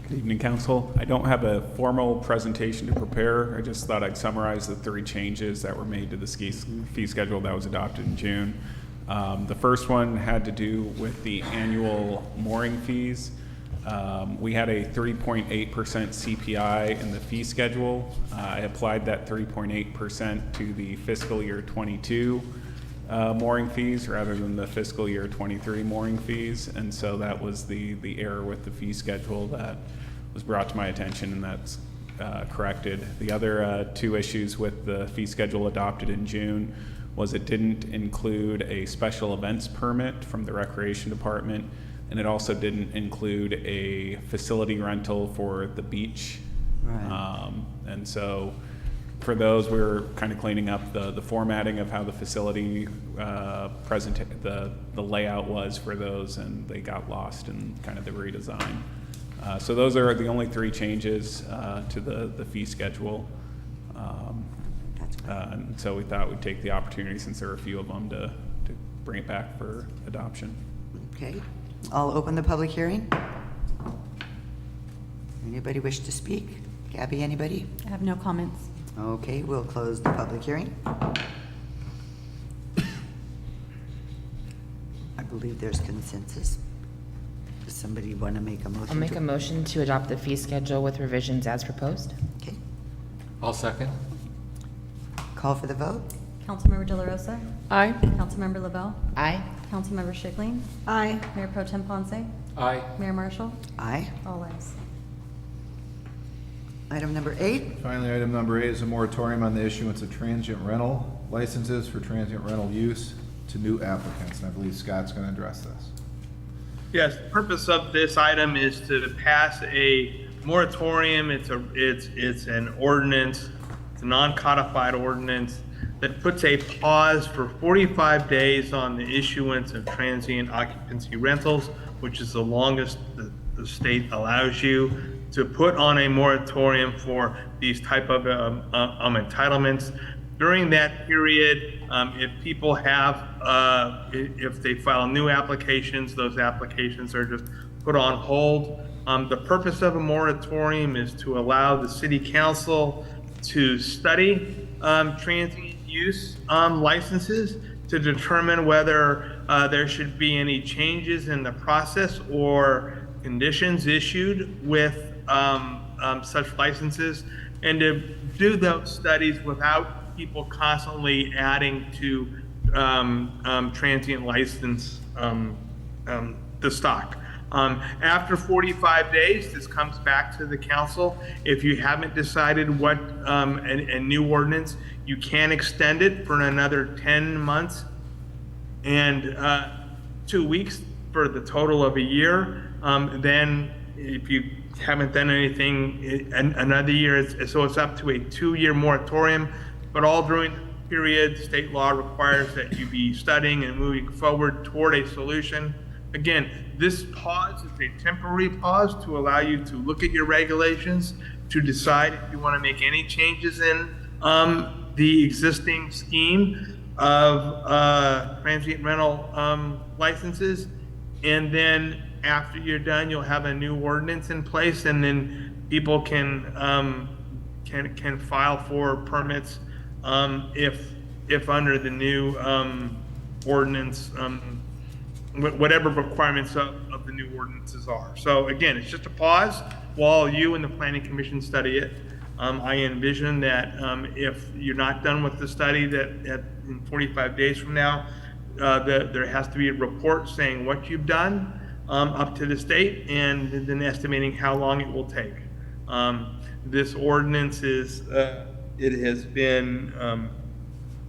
Good evening, council. I don't have a formal presentation to prepare. I just thought I'd summarize the 3 changes that were made to the fee schedule that was adopted in June. The first one had to do with the annual mooring fees. We had a 3.8% CPI in the fee schedule. I applied that 3.8% to the fiscal year 22 mooring fees rather than the fiscal year 23 mooring fees. And so that was the error with the fee schedule that was brought to my attention, and that's corrected. The other 2 issues with the fee schedule adopted in June was it didn't include a special events permit from the Recreation Department, and it also didn't include a facility rental for the beach. Right. And so for those, we were kind of cleaning up the formatting of how the facility the layout was for those, and they got lost in kind of the redesign. So those are the only 3 changes to the fee schedule. And so we thought we'd take the opportunity, since there are a few of them, to bring it back for adoption. Okay, I'll open the public hearing. Anybody wish to speak? Gabby, anybody? I have no comments. Okay, we'll close the public hearing. I believe there's consensus. Does somebody want to make a motion? I'll make a motion to adopt the fee schedule with revisions as proposed. Okay, I'll second. call for the vote. Councilmember De La Rosa? Aye. Councilmember Lavelle? Aye. Councilmember Schickling? Aye. Mayor Pro Tem Ponce? Aye. Mayor Marshall? Aye. All ayes. Item number 8. Finally, item number 8 is a moratorium on the issuance of transient rental licenses for transient rental use to new applicants, and I believe Scott's going to address this. Yes, the purpose of this item is to pass a moratorium. It's an ordinance, it's a non-codified ordinance that puts a pause for 45 days on the issuance of transient occupancy rentals, which is the longest the state allows you to put on a moratorium for these type of entitlements. During that period, if people have, if they file new applications, those applications are just put on hold. The purpose of a moratorium is to allow the city council to study transient use licenses to determine whether there should be any changes in the process or conditions issued with such licenses, and to do those studies without people constantly adding to transient license the stock. After 45 days, this comes back to the council. If you haven't decided what a new ordinance, you can extend it for another 10 months and 2 weeks for the total of a year. Then if you haven't done anything, another year, so it's up to a 2-year moratorium. But all during the period, state law requires that you be studying and moving forward toward a solution. Again, this pause is a temporary pause to allow you to look at your regulations, to decide if you want to make any changes in the existing scheme of transient rental licenses. And then after you're done, you'll have a new ordinance in place, and then people can file for permits if under the new ordinance, whatever requirements of the new ordinances are. So again, it's just a pause while you and the Planning Commission study it. I envision that if you're not done with the study, that in 45 days from now, there has to be a report saying what you've done up to the state, and then estimating how long it will take. This ordinance is, it has been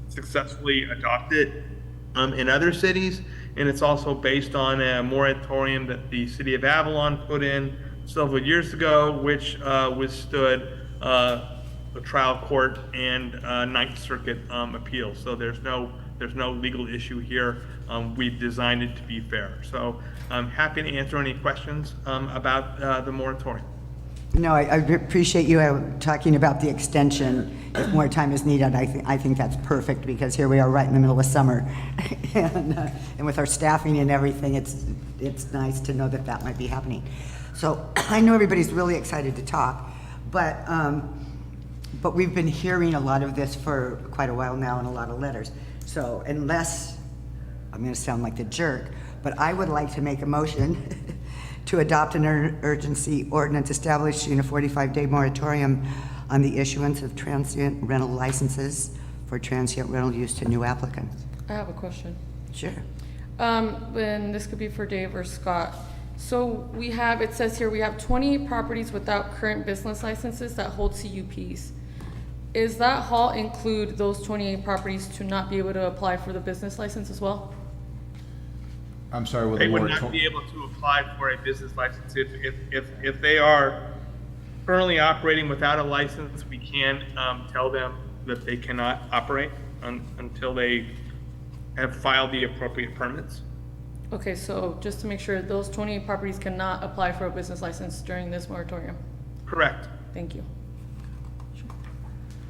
successfully adopted in other cities, and it's also based on a moratorium that the city of Avalon put in several years ago, which withstood the trial court and Ninth Circuit appeals. So there's no There's no legal issue here. We've designed it to be fair. So I'm happy to answer any questions about the moratorium. No, I appreciate you talking about the extension. If more time is needed, I think that's perfect, because here we are right in the middle of summer. And with our staffing and everything, it's nice to know that that might be happening. So I know everybody's really excited to talk, but we've been hearing a lot of this for quite a while now and a lot of letters. So unless, I'm going to sound like the jerk, but I would like to make a motion to adopt an urgency ordinance establishing a 45-day moratorium on the issuance of transient rental licenses for transient rental use to new applicants. I have a question. Sure. And this could be for Dave or Scott. So we have, it says here, we have 20 properties without current business licenses that hold CUPs. Is that halt include those 28 properties to not be able to apply for the business license as well? I'm sorry, with They the would not moratorium. be able to apply for a business license. If they are currently operating without a license, we can tell them that they cannot operate until they have filed the appropriate permits. Okay, so just to make sure, those 28 properties cannot apply for a business license during this moratorium? Correct. Thank you.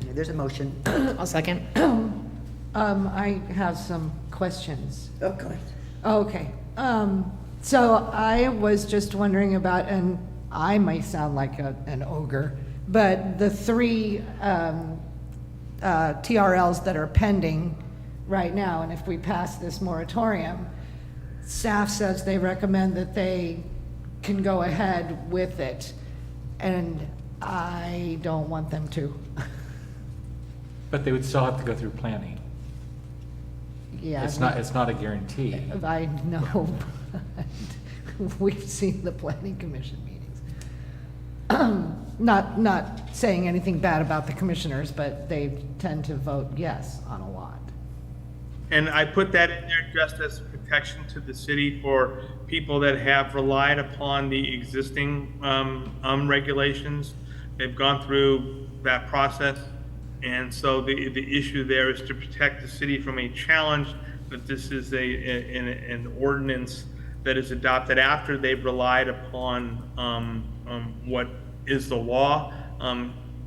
Yeah, there's a motion. I'll second. I have some questions. Oh, go ahead. Okay. So I was just wondering about, and I might sound like an ogre, but the 3 TRLs that are pending right now, and if we pass this moratorium, staff says they recommend that they can go ahead with it, and I don't want them to. But they would still have to go through planning. Yeah. It's not a guarantee. I know, but we've seen the planning commission meetings. Not saying anything bad about the commissioners, but they tend to vote yes on a lot. And I put that in there just as protection to the city for people that have relied upon the existing regulations. They've gone through that process. And so the issue there is to protect the city from a challenge that this is an ordinance that is adopted after they've relied upon what is the law.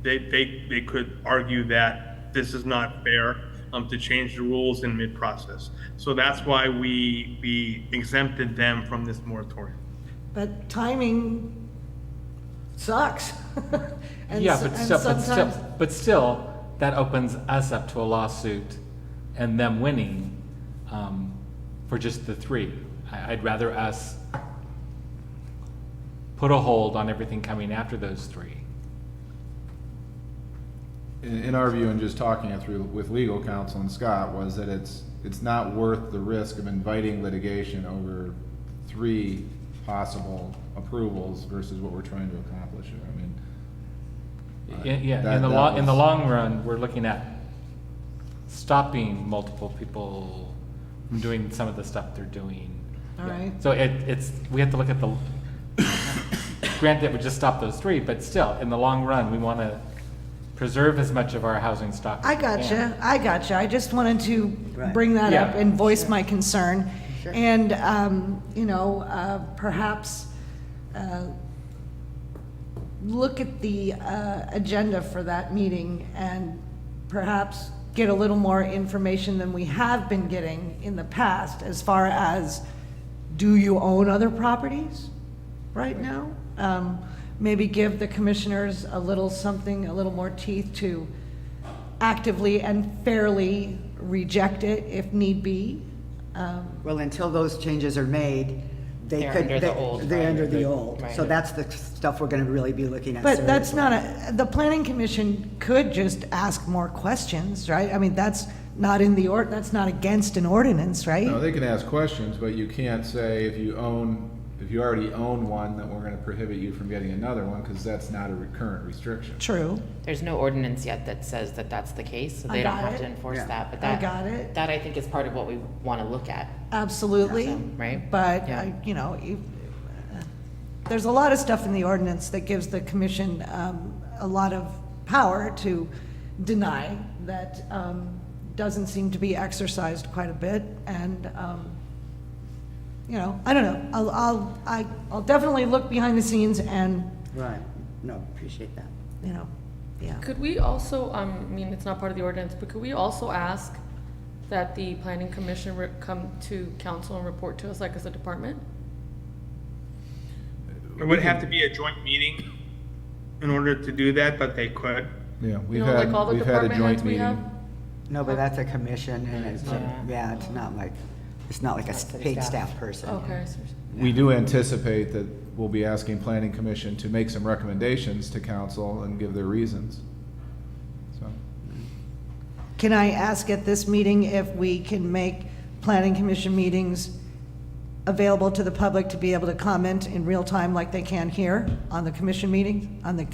They could argue that this is not fair to change the rules in mid-process. So that's why we exempted them from this moratorium. But timing sucks. And Yeah, so- but and still, sometimes- still, that opens us up to a lawsuit and them winning for just the 3. I'd rather us put a hold on everything coming after those 3. In our view, and just talking it through with legal counsel and Scott, was that it's not worth the risk of inviting litigation over 3 possible approvals versus what we're trying to accomplish here. I mean, Yeah, that- in the that in the was- long run, we're looking at stopping multiple people from doing some of the stuff they're doing. All right. So we have to look at the, granted, it would just stop those 3, but still, in the long run, we want to preserve as much of our housing stock. I as we can. gotcha. I just wanted to Right. bring that Yeah. up and voice my concern. Sure. And, perhaps look at the agenda for that meeting and perhaps get a little more information than we have been getting in the past as far as, do you own other properties right now? Maybe give the commissioners a little something, a little more teeth to actively and fairly reject it if need be. Well, until those changes are made, they They're could. under the old, They're right? under the old. Right. So that's the stuff we're gonna really be looking at. But that's seriously. not the planning commission could just ask more questions, right? I mean, that's not in the that's not against an ordinance, right? no, they can ask questions, but you can't say if you already own one, that we're gonna prohibit you from getting another one, because that's not a current restriction. True. There's no ordinance yet that says that that's the case, so I they don't got have it. to enforce Yeah. that, but I that. got it. That I think is part of what we want to look at. Absolutely. So, right? But, Yeah. there's a lot of stuff in the ordinance that gives the commission a lot of power to deny that doesn't seem to be exercised quite a bit, and, you know, I don't know. I'll definitely look behind the scenes and, Right. No, appreciate that. you know, yeah. Could we also, I mean, it's not part of the ordinance, but could we also ask that the planning commission come to council and report to us, like as a department? It would have to be a joint meeting in order to do that, but they could. Yeah, You know, like all the we've had a department joint heads we have? meeting. No, but that's a commission, and it's, yeah, it's not like a paid staff person. Okay. We do anticipate that we'll be asking planning commission to make some recommendations to council and give their reasons. So, Can I ask at this meeting if we can make planning commission meetings available to the public to be able to comment in real time like they can here on the commission meeting, on the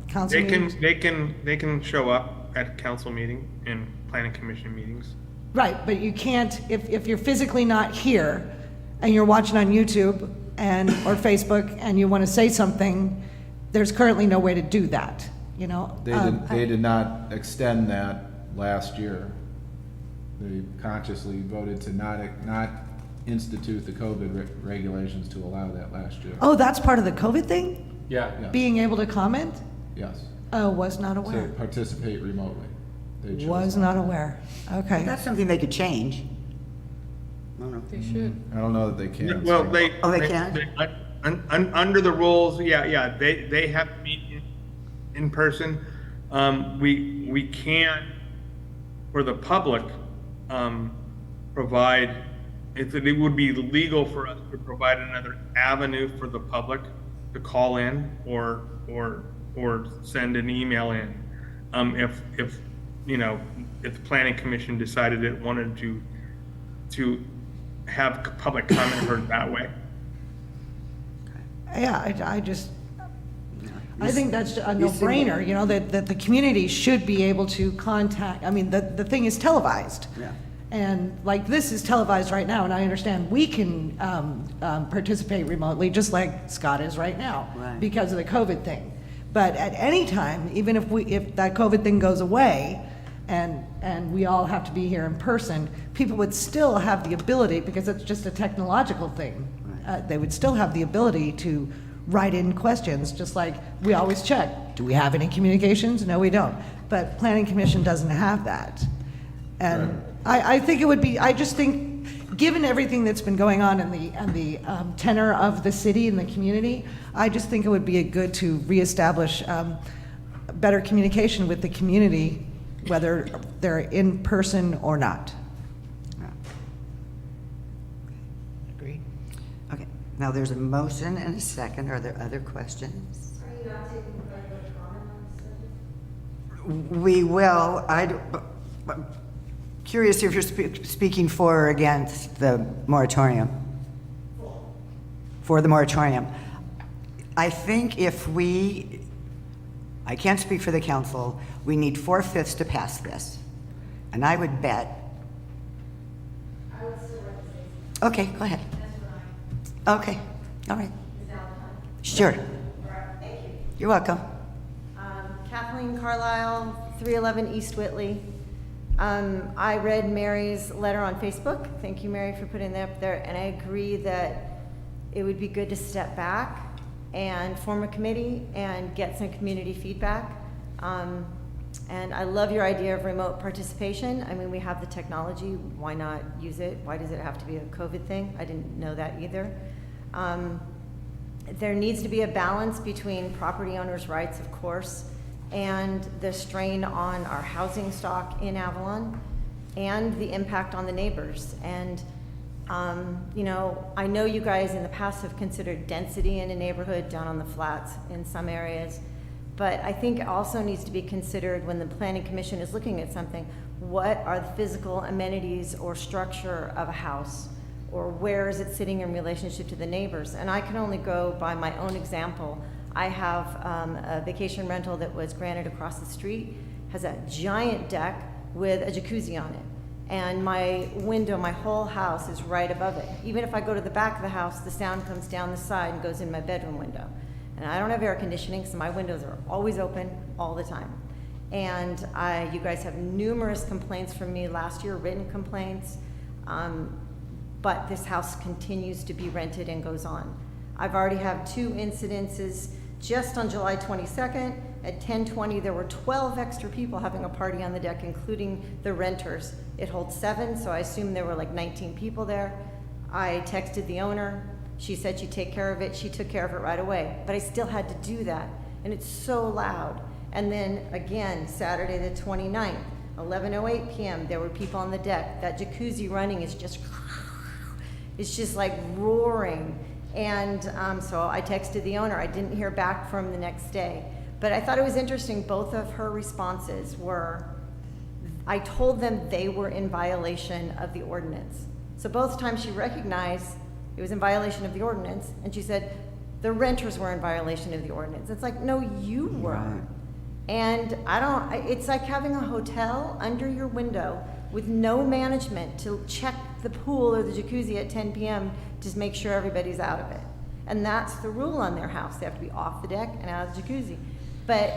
council meetings? They can show up at council meeting and planning commission meetings. Right, but you can't, if you're physically not here and you're watching on YouTube and, or Facebook and you want to say something, there's currently no way to do that, you know? they did not extend that last year. They consciously voted to not institute the COVID regulations to allow that last year. Oh, that's part of the COVID thing? Yeah. Yeah. Being able to comment? Yes, Oh, was not to aware. participate remotely. They chose Was not aware. Okay. That's something they could change. I don't know. They should. I don't know that they can. Well, so- they. Oh, they can? Under the rules, yeah, they have to meet in person. We can't, for the public, provide, it would be legal for us to provide another avenue for the public to call in or send an email in. If you know, if the planning commission decided it wanted to have public comment heard that way. Yeah, I think that's a no-brainer, you know, that the community should be able to contact, I mean, the thing is televised. Yeah. And like this is televised right now, and I understand we can participate remotely, just like Scott is right now, Right. because of the COVID thing. But at any time, even if that COVID thing goes away, and we all have to be here in person, people would still have the ability, because it's just a technological thing, they would still have the ability to write in questions, just like we always check. Do we have any communications? No, we don't. But Planning Commission doesn't have that. And I think it would be, I just think, given everything that's been going on in the tenor of the city and the community, I just think it would be good to reestablish better communication with the community, whether they're in person or not. Agreed. Okay, now there's a motion and a second. Are there other questions? Are you not taking public comment on this subject? We will. I'm curious if you're speaking for or against the moratorium. For the moratorium. I think I can't speak for the council, we need 4/5 to pass this. And I would bet. I would still like to say something. Okay, go ahead. That's what Okay, all right. is now the time. Sure. All right, thank you. You're welcome. Kathleen Carlisle, 311 East Whitley. I read Mary's letter on Facebook. Thank you, Mary, for putting that up there. And I agree that it would be good to step back and form a committee and get some community feedback. And I love your idea of remote participation. I mean, we have the technology. Why not use it? Why does it have to be a COVID thing? I didn't know that either. There needs to be a balance between property owners' rights, of course, and the strain on our housing stock in Avalon and the impact on the neighbors. And, you know, I know you guys in the past have considered density in a neighborhood down on the flats in some areas, but I think it also needs to be considered when the Planning Commission is looking at something, what are the physical amenities or structure of a house? Or where is it sitting in relationship to the neighbors? And I can only go by my own example. I have a vacation rental that was granted across the street, has a giant deck with a jacuzzi on it. And my window, my whole house is right above it. Even if I go to the back of the house, the sound comes down the side and goes in my bedroom window. And I don't have air conditioning, so my windows are always open all the time. And you guys have numerous complaints from me last year, written complaints. But this house continues to be rented and goes on. I've already had 2 incidences just on July 22nd. At 10:20, there were 12 extra people having a party on the deck, including the renters. It holds 7, so I assume there were like 19 people there. I texted the owner. She said she'd take care of it. She took care of it right away. But I still had to do that, and it's so loud. And then again, Saturday the 29th, 11:08 p.m., there were people on the deck. That jacuzzi running is just, it's just like roaring. And so I texted the owner. I didn't hear back from the next day. But I thought it was interesting, both of her responses were, I told them they were in violation of the ordinance. So both times she recognized it was in violation of the ordinance, and she said, the renters were in violation of the ordinance. It's like, no, you were. Right. And it's like having a hotel under your window with no management to check the pool or the jacuzzi at 10 p.m. to make sure everybody's out of it. And that's the rule on their house. They have to be off the deck and out of the jacuzzi. But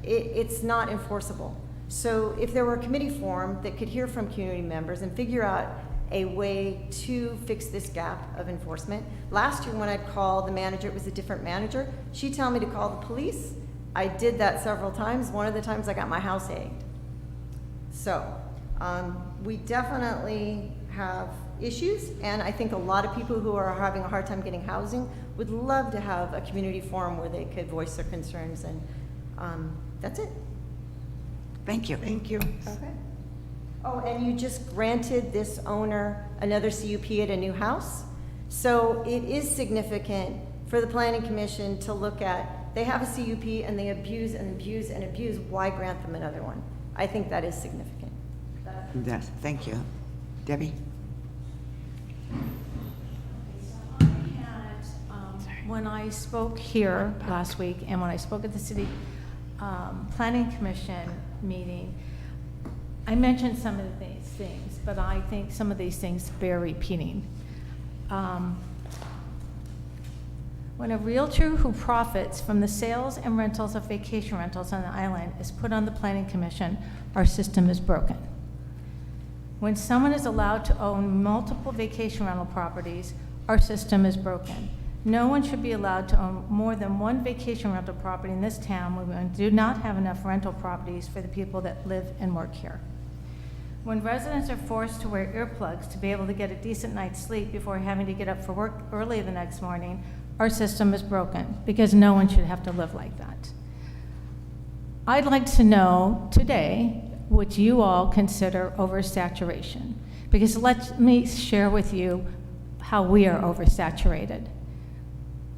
it's not enforceable. So if there were a committee formed that could hear from community members and figure out a way to fix this gap of enforcement. Last year when I'd call the manager, it was a different manager, she'd tell me to call the police. I did that several times. One of the times I got my house egged. So we definitely have issues, and I think a lot of people who are having a hard time getting housing would love to have a community forum where they could voice their concerns, and that's it. Thank you. Thank you. Okay. Oh, and you just granted this owner another CUP at a new house. So it is significant for the Planning Commission to look at, they have a CUP and they abuse and abuse and abuse, why grant them another one? I think that is significant. Yes, thank you. Debbie? When I spoke here last week and when I spoke at the City Planning Commission meeting, I mentioned some of these things, but I think some of these things bear repeating. When a realtor who profits from the sales and rentals of vacation rentals on the island is put on the Planning Commission, our system is broken. When someone is allowed to own multiple vacation rental properties, our system is broken. No one should be allowed to own more than one vacation rental property in this town when we do not have enough rental properties for the people that live and work here. When residents are forced to wear earplugs to be able to get a decent night's sleep before having to get up for work early the next morning, our system is broken because no one should have to live like that. I'd like to know today what you all consider oversaturation, because let me share with you how we are oversaturated.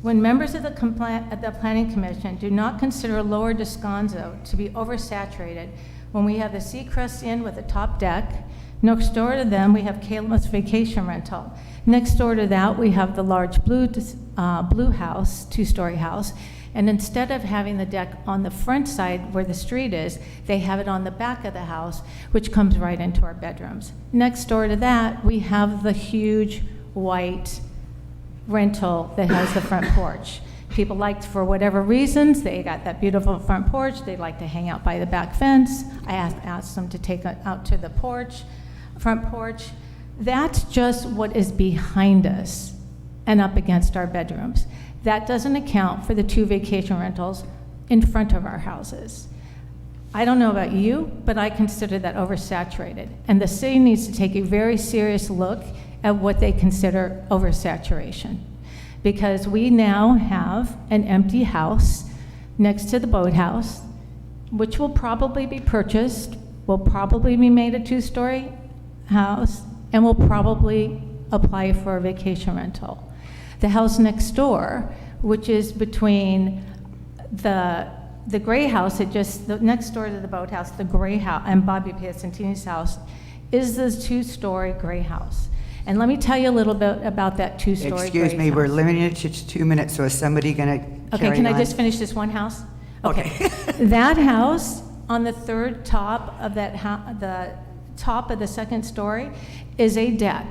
When members of the Planning Commission do not consider Lower Descanso to be oversaturated, when we have the Seacrest Inn with a top deck, next door to them we have Caleb's Vacation Rental. Next door to that we have the large blue house, 2-story house, and instead of having the deck on the front side where the street is, they have it on the back of the house, which comes right into our bedrooms. Next door to that we have the huge white rental that has the front porch. People like, for whatever reasons, they got that beautiful front porch, they like to hang out by the back fence. I asked them to take it out to the porch, front porch. That's just what is behind us and up against our bedrooms. That doesn't account for the 2 vacation rentals in front of our houses. I don't know about you, but I consider that oversaturated. And the city needs to take a very serious look at what they consider oversaturation. Because we now have an empty house next to the boathouse, which will probably be purchased, will probably be made a 2-story house, and will probably apply for a vacation rental. The house next door, which is between the gray house, next door to the boathouse, the gray house, and Bobby Piacentini's house, is this 2-story gray house. And let me tell you a little bit about that 2-story gray Excuse me, house. we're limiting it to 2 minutes, so is somebody gonna carry Okay, can I on? just finish this one house? Okay. That house on the third top of that the top of the 2nd story is a deck,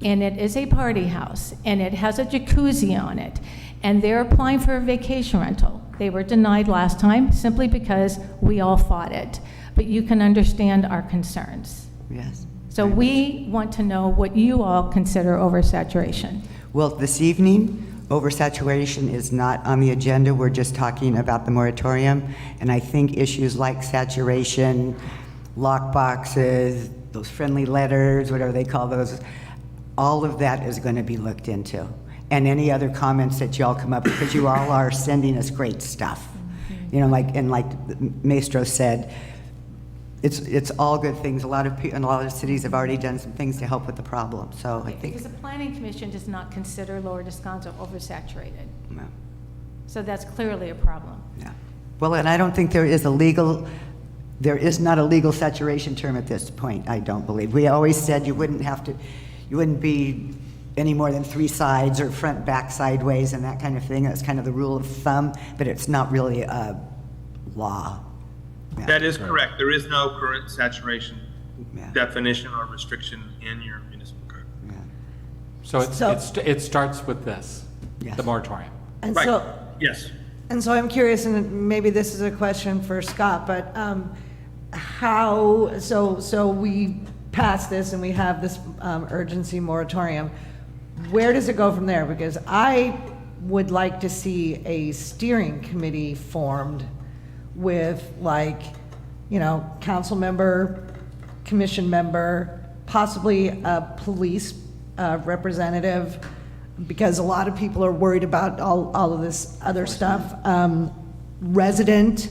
and it is a party house, and it has a jacuzzi on it, and they're applying for a vacation rental. They were denied last time simply because we all fought it. But you can understand our concerns. Yes. So we want to know what you all consider oversaturation. Well, this evening, oversaturation is not on the agenda. We're just talking about the moratorium. And I think issues like saturation, lock boxes, those friendly letters, whatever they call those, all of that is going to be looked into. And any other comments that y'all come up with, because you all are sending us great stuff. You know, like Maestro said, it's all good things. A lot of cities have already done some things to help with the problem. So I think. Because the Planning Commission does not consider Lower Descanso oversaturated. No. So that's clearly a problem. Yeah. Well, and I don't think there is not a legal saturation term at this point, I don't believe. We always said you wouldn't be any more than 3 sides or front, back, sideways and that kind of thing. That's kind of the rule of thumb, but it's not really a law. Yeah. That is correct. There is no current saturation definition or restriction in your municipal code. So it starts with this, the moratorium. And Right. so, Yes. and so I'm curious, and maybe this is a question for Scott, but so we pass this and we have this urgency moratorium. Where does it go from there? Because I would like to see a steering committee formed with, like, you know, council member, commission member, possibly a police representative, because a lot of people are worried about all of this other stuff. Resident,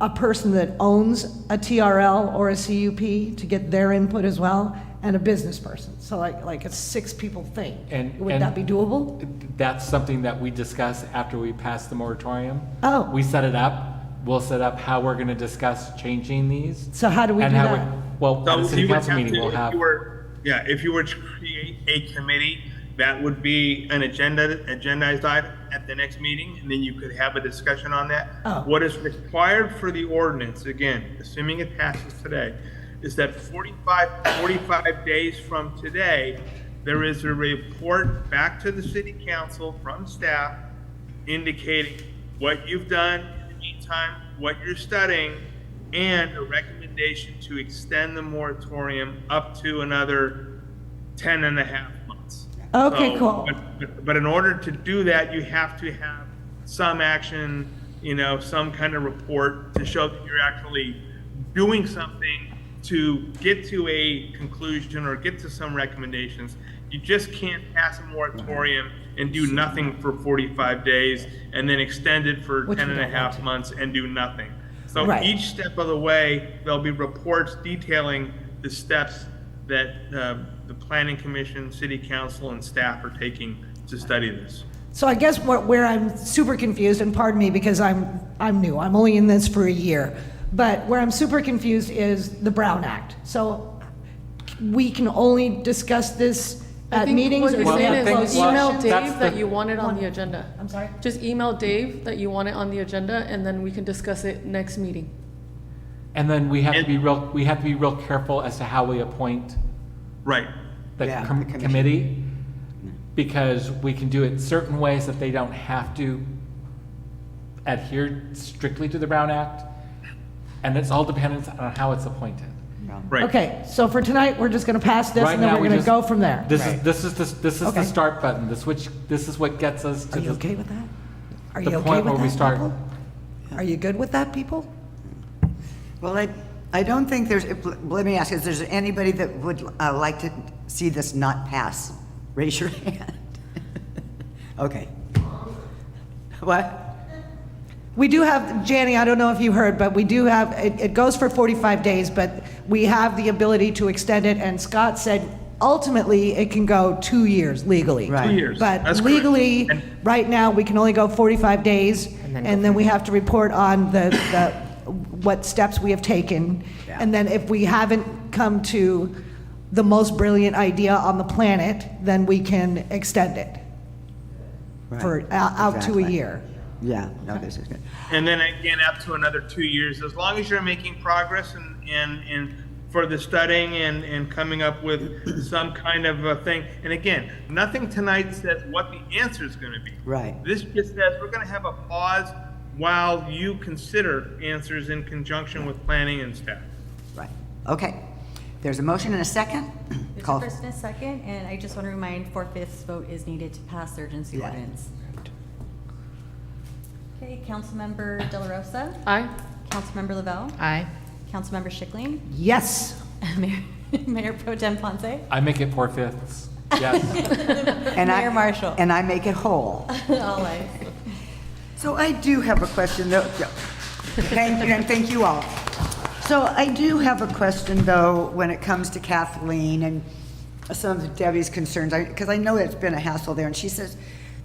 a person that owns a TRL or a CUP to get their input as well, and a business person. So like a 6-people thing. Would that be doable? That's something that we discuss after we pass the moratorium. Oh. We set it up. We'll set up how we're going to discuss changing these. So how do we do that? Well, at the city you would council have meeting, to- we'll have. if you were to create a committee, that would be an agendized item at the next meeting, and then you could have a discussion on that. Oh. What is required for the ordinance, again, assuming it passes today, is that 45 days from today, there is a report back to the city council from staff indicating what you've done in the meantime, what you're studying, and a recommendation to extend the moratorium up to another 10 and a half months. Okay, cool. But in order to do that, you have to have some action, some kind of report to show that you're actually doing something to get to a conclusion or get to some recommendations. You just can't pass a moratorium and do nothing for 45 days and then extend it for 10 and a half months and do nothing. So Right. each step of the way, there'll be reports detailing the steps that the Planning Commission, City Council, and staff are taking to study this. So I guess where I'm super confused, and pardon me because I'm new, I'm only in this for a year, but where I'm super confused is the Brown Act. So we can only discuss this at meetings, or What do you're we have saying closed is email session? Dave that you want it on the agenda. I'm sorry? Just email Dave that you want it on the agenda, and then we can discuss it next meeting. And then we have to be real careful as to how we appoint Right. the Yeah, the commission. committee, because we can do it certain ways that they don't have to adhere strictly to the Brown Act, and it's all dependent on how it's appointed. Right. Okay, so for tonight, we're just gonna pass this, Right and then now, we're we gonna just- go from there. This Right. is the Okay. start button. This is what gets us Are to you the okay with that? Are the you okay point with where we that, start. people? Are you good with that, people? Well, I don't think let me ask, is there anybody that would like to see this not pass? Raise your hand. Okay. What? We do have, Janny, I don't know if you heard, but we do have, it goes for 45 days, but we have the ability to extend it, and Scott said ultimately it can go 2 years legally. Right. 2 years. But That's correct. legally, And- right now, we can only go 45 days, and then we have to report on what steps we have taken. Yeah. And then if we haven't come to the most brilliant idea on the planet, then we can extend it Right. for, out to a Exactly. year. Yeah, no, this is good. And then again, up to another 2 years, as long as you're making progress and for the studying and coming up with some kind of a thing. And again, nothing tonight says what the answer is going to be. Right. This just says we're going to have a pause while you consider answers in conjunction with planning and staff. Right. Okay. There's a motion and a second. There's Call. a first and a second, and I just want to remind 4/5 vote is needed to pass the urgency Yeah. ordinance. Okay, Councilmember De La Rosa? Aye. Councilmember Lavelle? Aye. Councilmember Schickling? Yes. Mayor Pro Tem Ponce? I make it 4/5. Yes. And Mayor Marshall? And I make it whole. All ayes. So I do have a question, though. Yeah. Thank you, and thank you all. So I do have a question, though, when it comes to Kathleen and some of Debbie's concerns, because I know it's been a hassle there, and she says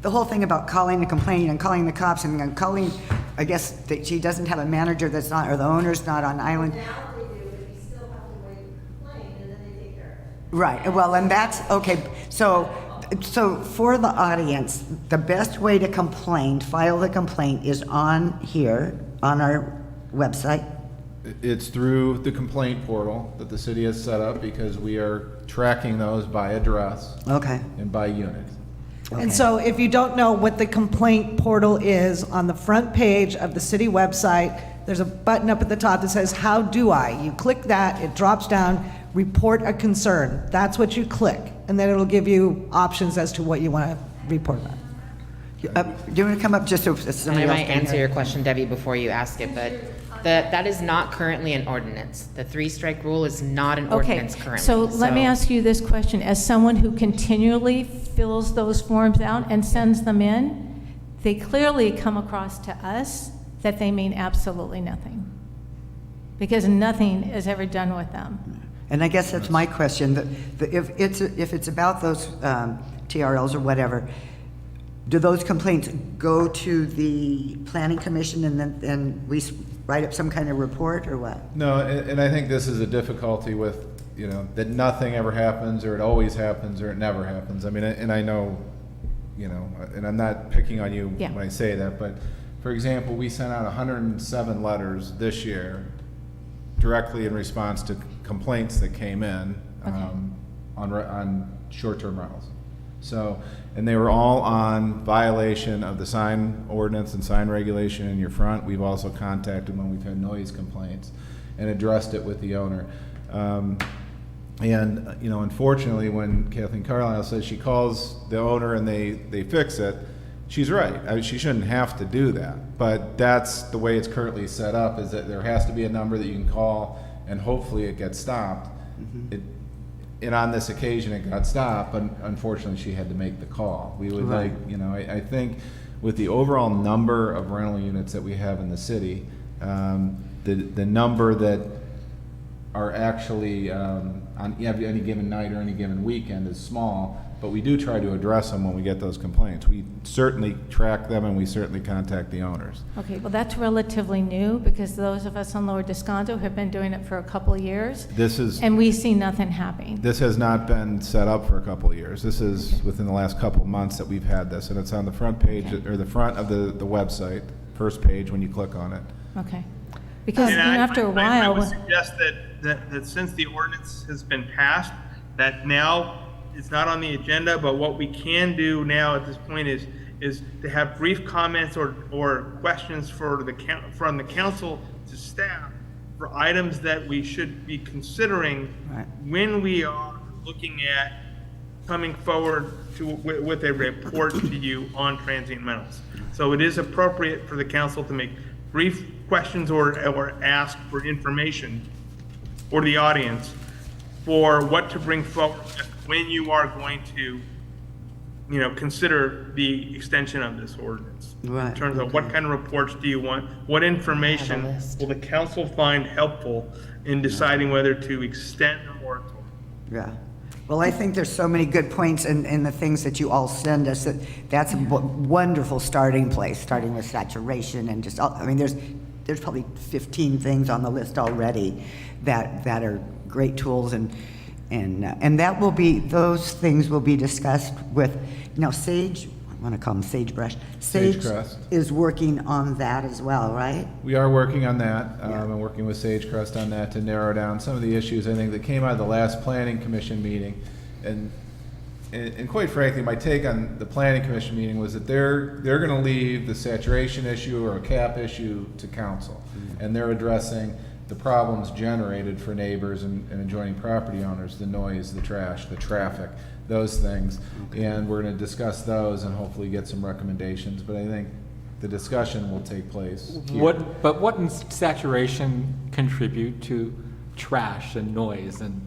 the whole thing about calling and complaining and calling the cops and then calling, I guess that she doesn't have a manager that's not, or the owner's not on island. Now they do, but you still have to wait and complain, and then they take care of it. Right, well, and that's, okay, so for the audience, the best way to complain, file the complaint is on here, on our website. It's through the complaint portal that the city has set up because we are tracking those by address. Okay. And by unit. And so if you don't know what the complaint portal is, on the front page of the city website, there's a button up at the top that says, "How do I?" You click that, it drops down, report a concern. That's what you click, and then it'll give you options as to what you want to report on. Do you want to come up just so somebody I else might can answer hear? your question, Debbie, before you ask it, but that is not currently an ordinance. The three-strike rule is not an ordinance currently. So let me ask you this question. As someone who continually fills those forms out and sends them in, they clearly come across to us that they mean absolutely nothing, because nothing is ever done with them. And I guess that's my question, that if it's about those TRLs or whatever, do those complaints go to the planning commission and then we write up some kind of report or what? No, and I think this is a difficulty with, that nothing ever happens, or it always happens, or it never happens. I mean, and I know, and I'm not picking on you Yeah. when I say that, but for example, we sent out 107 letters this year directly in response to complaints that came in on short-term rentals. So, and they were all on violation of the sign ordinance and sign regulation in your front. We've also contacted when we've had noise complaints and addressed it with the owner. Unfortunately, when Kathleen Carlisle says she calls the owner and they fix it, she's right. I mean, she shouldn't have to do that. But that's the way it's currently set up, is that there has to be a number that you can call and hopefully it gets stopped. And on this occasion, it got stopped, but unfortunately, she had to make the call. We would Right. I think with the overall number of rental units that we have in the city, the number that are actually on any given night or any given weekend is small, but we do try to address them when we get those complaints. We certainly track them and we certainly contact the owners. Okay, well, that's relatively new, because those of us on Lower Descanso have been doing it for a couple of years. And we see nothing happening. This has not been set up for a couple of years. This is within the last couple of months that we've had this, and it's on the front page, or the front of the website, first page when you click on it. Okay. Because And after a I while, would suggest that since the ordinance has been passed, that now it's not on the agenda, but what we can do now at this point is to have brief comments or questions from the council to staff for items that we should be considering when we are looking at coming forward with a report to you on transient rentals. So it is appropriate for the council to make brief questions or ask for information, or the audience, for what to bring forward when you are going to, consider the extension of this ordinance. Right. In terms of what kind of reports do you want? What information will the council find helpful in deciding whether to extend the moratorium? Yeah. Well, I think there's so many good points in the things that you all send us, that's a wonderful starting place, starting with saturation and just, there's probably 15 things on the list already that are great tools, and that will be, those things will be discussed with, Sage, want to call them sagebrush. Sagecrest. Is working on that as well, right? We are working on that, and working with Sagecrest on that to narrow down some of the issues, I think, that came out of the last planning commission meeting. And quite frankly, my take on the planning commission meeting was that they're gonna leave the saturation issue or a cap issue to council. And they're addressing the problems generated for neighbors and adjoining property owners, the noise, the trash, the traffic, those things. And we're gonna discuss those and hopefully get some recommendations, but I think the discussion will take place here. But what does saturation contribute to trash and noise and?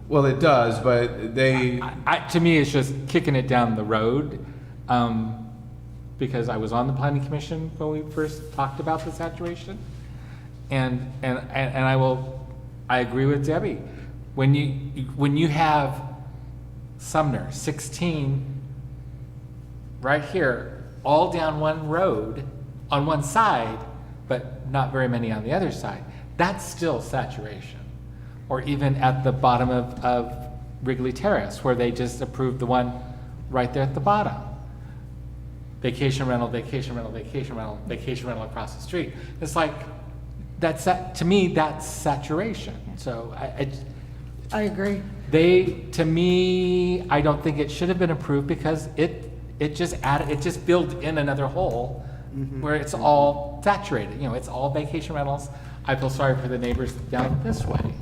Well, it does, but to me, it's just kicking it down the road, because I was on the planning commission when we first talked about the saturation, and I agree with Debbie. When you have Sumner 16 right here, all down one road on one side, but not very many on the other side, that's still saturation. Or even at the bottom of Wrigley Terrace, where they just approved the one right there at the bottom. Vacation rental, vacation rental, vacation rental, vacation rental across the street. It's like, to me, that's saturation. So I agree. To me, I don't think it should have been approved because it just built in another hole where it's all saturated. It's all vacation rentals. I feel sorry for the neighbors down this way.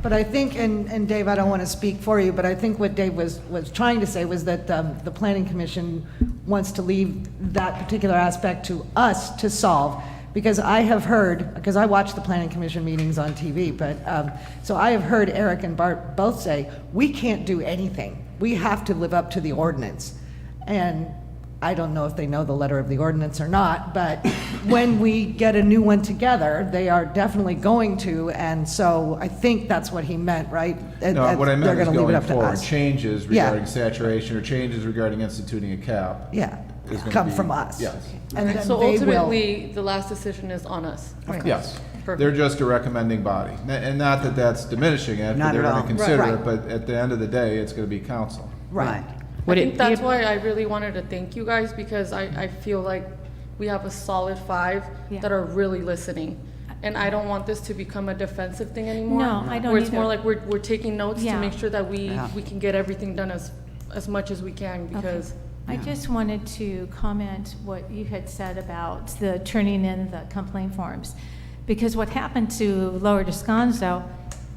But I think, and Dave, I don't want to speak for you, but I think what Dave was trying to say was that the planning commission wants to leave that particular aspect to us to solve. Because I have heard, because I watch the planning commission meetings on TV, but, so I have heard Eric and Bart both say, we can't do anything. We have to live up to the ordinance. And I don't know if they know the letter of the ordinance or not, but when we get a new one together, they are definitely going to, and so I think that's what he meant, right? No, what I meant is They're gonna leave it going up to forward, us. changes Yeah. regarding saturation or changes regarding instituting a cap. Yeah, is gonna come be- from us. Yes. And then So they will, ultimately, the last decision is on us. Yes. Perfect. They're just a recommending body. And not that that's diminishing it, but Not they're at gonna all. consider Right. it, but at the end of the day, it's gonna be council. right. Would I it think be that's a- why I really wanted to thank you guys, because I feel like we have a solid 5 Yeah. that are really listening. And I don't want this to become a defensive thing anymore. No, I don't Where it's more either. like we're taking notes to Yeah. make sure that we Yeah. can get everything done as much as we can, because I just wanted to comment what you had said about the turning in the complaint forms. Because what happened to Lower Descanso,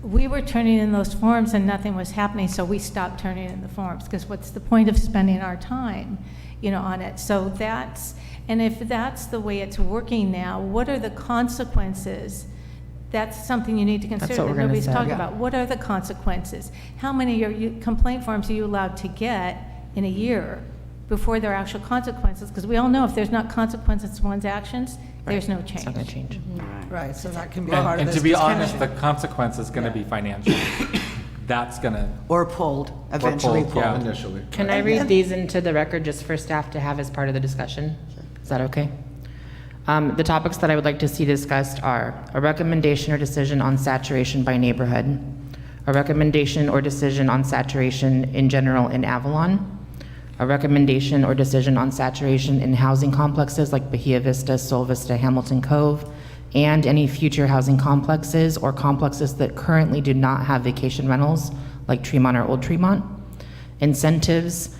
we were turning in those forms and nothing was happening, so we stopped turning in the forms. Because what's the point of spending our time, on it? So and if that's the way it's working now, what are the consequences? That's something you need to consider. what we're that gonna nobody's say. talking Yeah. about. What are the consequences? How many complaint forms are you allowed to get in a year before there are actual consequences? Because we all know if there's not consequences to one's actions, there's no It's change. not gonna change. Right, so that can be part of And this to be discussion. honest, the consequence is gonna be financial. That's gonna, Or pulled, eventually pulled, yeah. pulled. Initially. Can I read these into the record just for staff to have as part of the discussion? Is that okay? The topics that I would like to see discussed are a recommendation or decision on saturation by neighborhood, a recommendation or decision on saturation in general in Avalon, a recommendation or decision on saturation in housing complexes like Bahia Vista, Sol Vista, Hamilton Cove, and any future housing complexes or complexes that currently do not have vacation rentals like Tremont or Old Tremont. Incentives,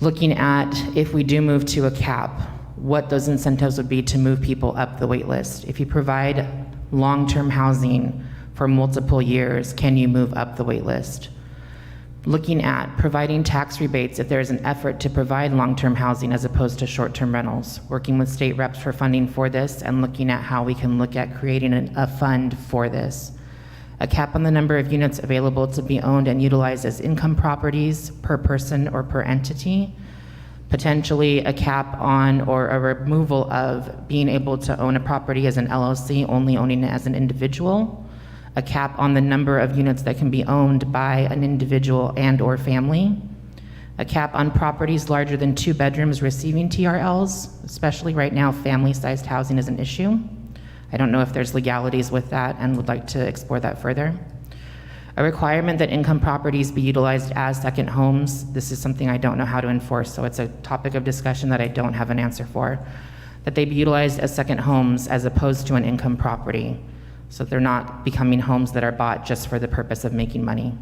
looking at if we do move to a cap, what those incentives would be to move people up the wait list. If you provide long-term housing for multiple years, can you move up the wait list? Looking at providing tax rebates if there is an effort to provide long-term housing as opposed to short-term rentals, working with state reps for funding for this and looking at how we can look at creating a fund for this. A cap on the number of units available to be owned and utilized as income properties per person or per entity. Potentially a cap on or a removal of being able to own a property as an LLC, only owning it as an individual. A cap on the number of units that can be owned by an individual and or family. A cap on properties larger than 2 bedrooms receiving TRLs, especially right now, family-sized housing is an issue. I don't know if there's legalities with that and would like to explore that further. A requirement that income properties be utilized as second homes. This is something I don't know how to enforce, so it's a topic of discussion that I don't have an answer for. That they be utilized as second homes as opposed to an income property, so they're not becoming homes that are bought just for the purpose of making money.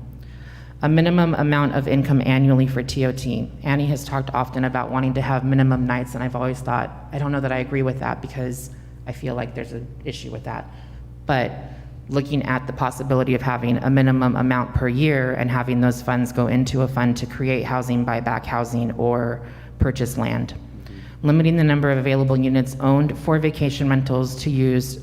A minimum amount of income annually for TOT. Annie has talked often about wanting to have minimum nights, and I've always thought, I don't know that I agree with that because I feel like there's an issue with that. But looking at the possibility of having a minimum amount per year and having those funds go into a fund to create housing, buy back housing, or purchase land. Limiting the number of available units owned for vacation rentals to use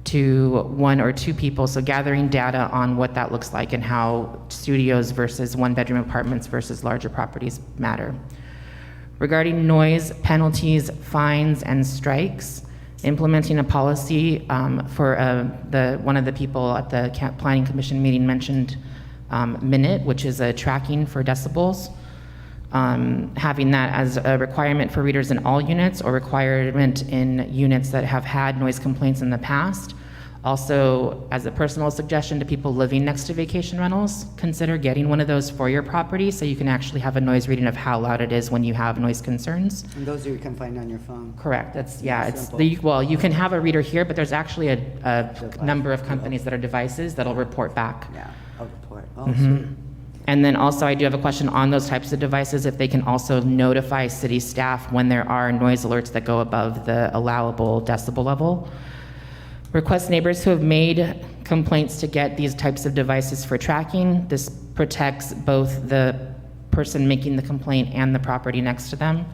to 1 or 2 people, so gathering data on what that looks like and how studios versus one-bedroom apartments versus larger properties matter. Regarding noise, penalties, fines, and strikes, implementing a policy for one of the people at the Planning Commission meeting mentioned Minute, which is a tracking for decibels. Having that as a requirement for readers in all units or requirement in units that have had noise complaints in the past. Also, as a personal suggestion to people living next to vacation rentals, consider getting one of those for your property so you can actually have a noise reading of how loud it is when you have noise concerns. And those you can find on your phone. Correct. It's Simple. well, you can have a reader here, but there's actually a number of companies that are devices that'll report back. Yeah, I'll report. Oh, Mhm. sweet. And then also, I do have a question on those types of devices, if they can also notify city staff when there are noise alerts that go above the allowable decibel level. Request neighbors who have made complaints to get these types of devices for tracking. This protects both the person making the complaint and the property next to them.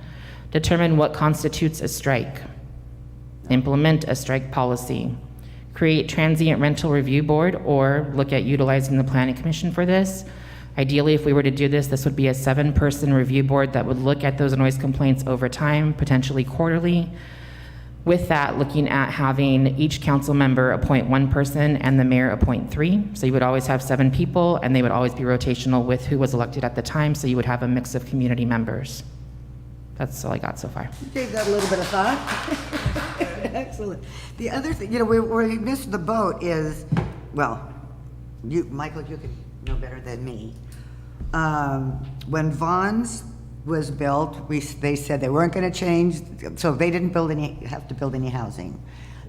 Determine what constitutes a strike. Implement a strike policy. Create transient rental review board or look at utilizing the planning commission for this. Ideally, if we were to do this, this would be a 7-person review board that would look at those noise complaints over time, potentially quarterly. With that, looking at having each council member appoint 1 person and the mayor appoint 3. So you would always have 7 people, and they would always be rotational with who was elected at the time, so you would have a mix of community members. That's all I got so far. You gave that a little bit of thought. Excellent. The other thing, where we missed the boat is, well, Michael, you could know better than me. When Vaughn's was built, they said they weren't going to change, so they didn't have to build any housing.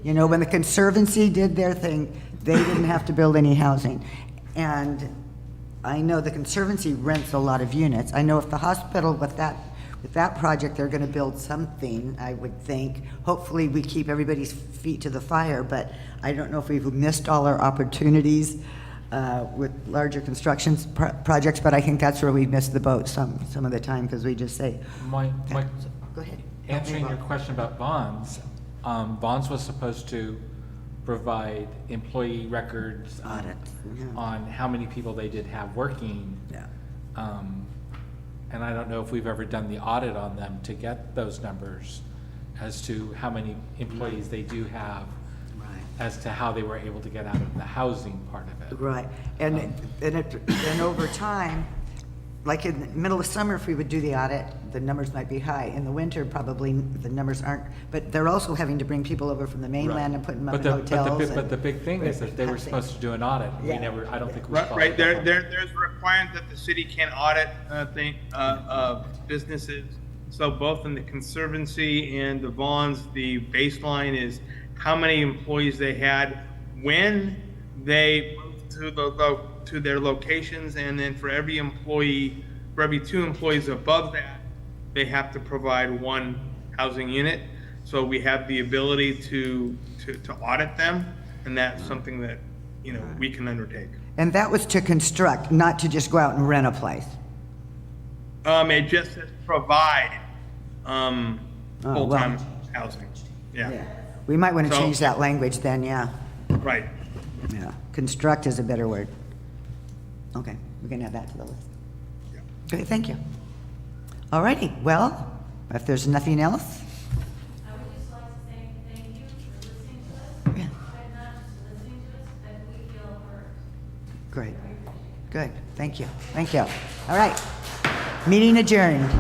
When the Conservancy did their thing, they didn't have to build any housing. And I know the Conservancy rents a lot of units. I know if the hospital, with that project, they're going to build something, I would think. Hopefully, we keep everybody's feet to the fire, but I don't know if we've missed all our opportunities with larger construction projects, but I think that's where we missed the boat some of the time, because we just say. Mike, Go ahead. answering your question about bonds, bonds was supposed to provide employee records on how many people they did have working. Yeah. And I don't know if we've ever done the audit on them to get those numbers as to how many employees they do have, as to how they were able to get out of the housing part of it. Right, and over time, like in the middle of summer, if we would do the audit, the numbers might be high. In the winter, probably the numbers aren't, but they're also having to bring people over from the mainland and putting them up in hotels. But the big thing is that they were supposed to do an audit. Yeah. I don't think we followed Right, that. there's a requirement that the city can audit businesses. So both in the Conservancy and the Vaughn's, the baseline is how many employees they had when they moved to their locations, and then for every 2 employees above that, they have to provide 1 housing unit. So we have the ability to audit them, and that's something that we can undertake. And that was to construct, not to just go out and rent a place. It just says provide full-time housing. Yeah. We might want to So- change that language then, yeah. Right. Yeah, construct is a better word. Okay, we can add that to the list. Okay, thank you. All righty, well, if there's nothing else. I would just like to say thank you for listening to us, and not just listening to us, that we feel heard. Great, good, thank you, thank you. All right, meeting adjourned.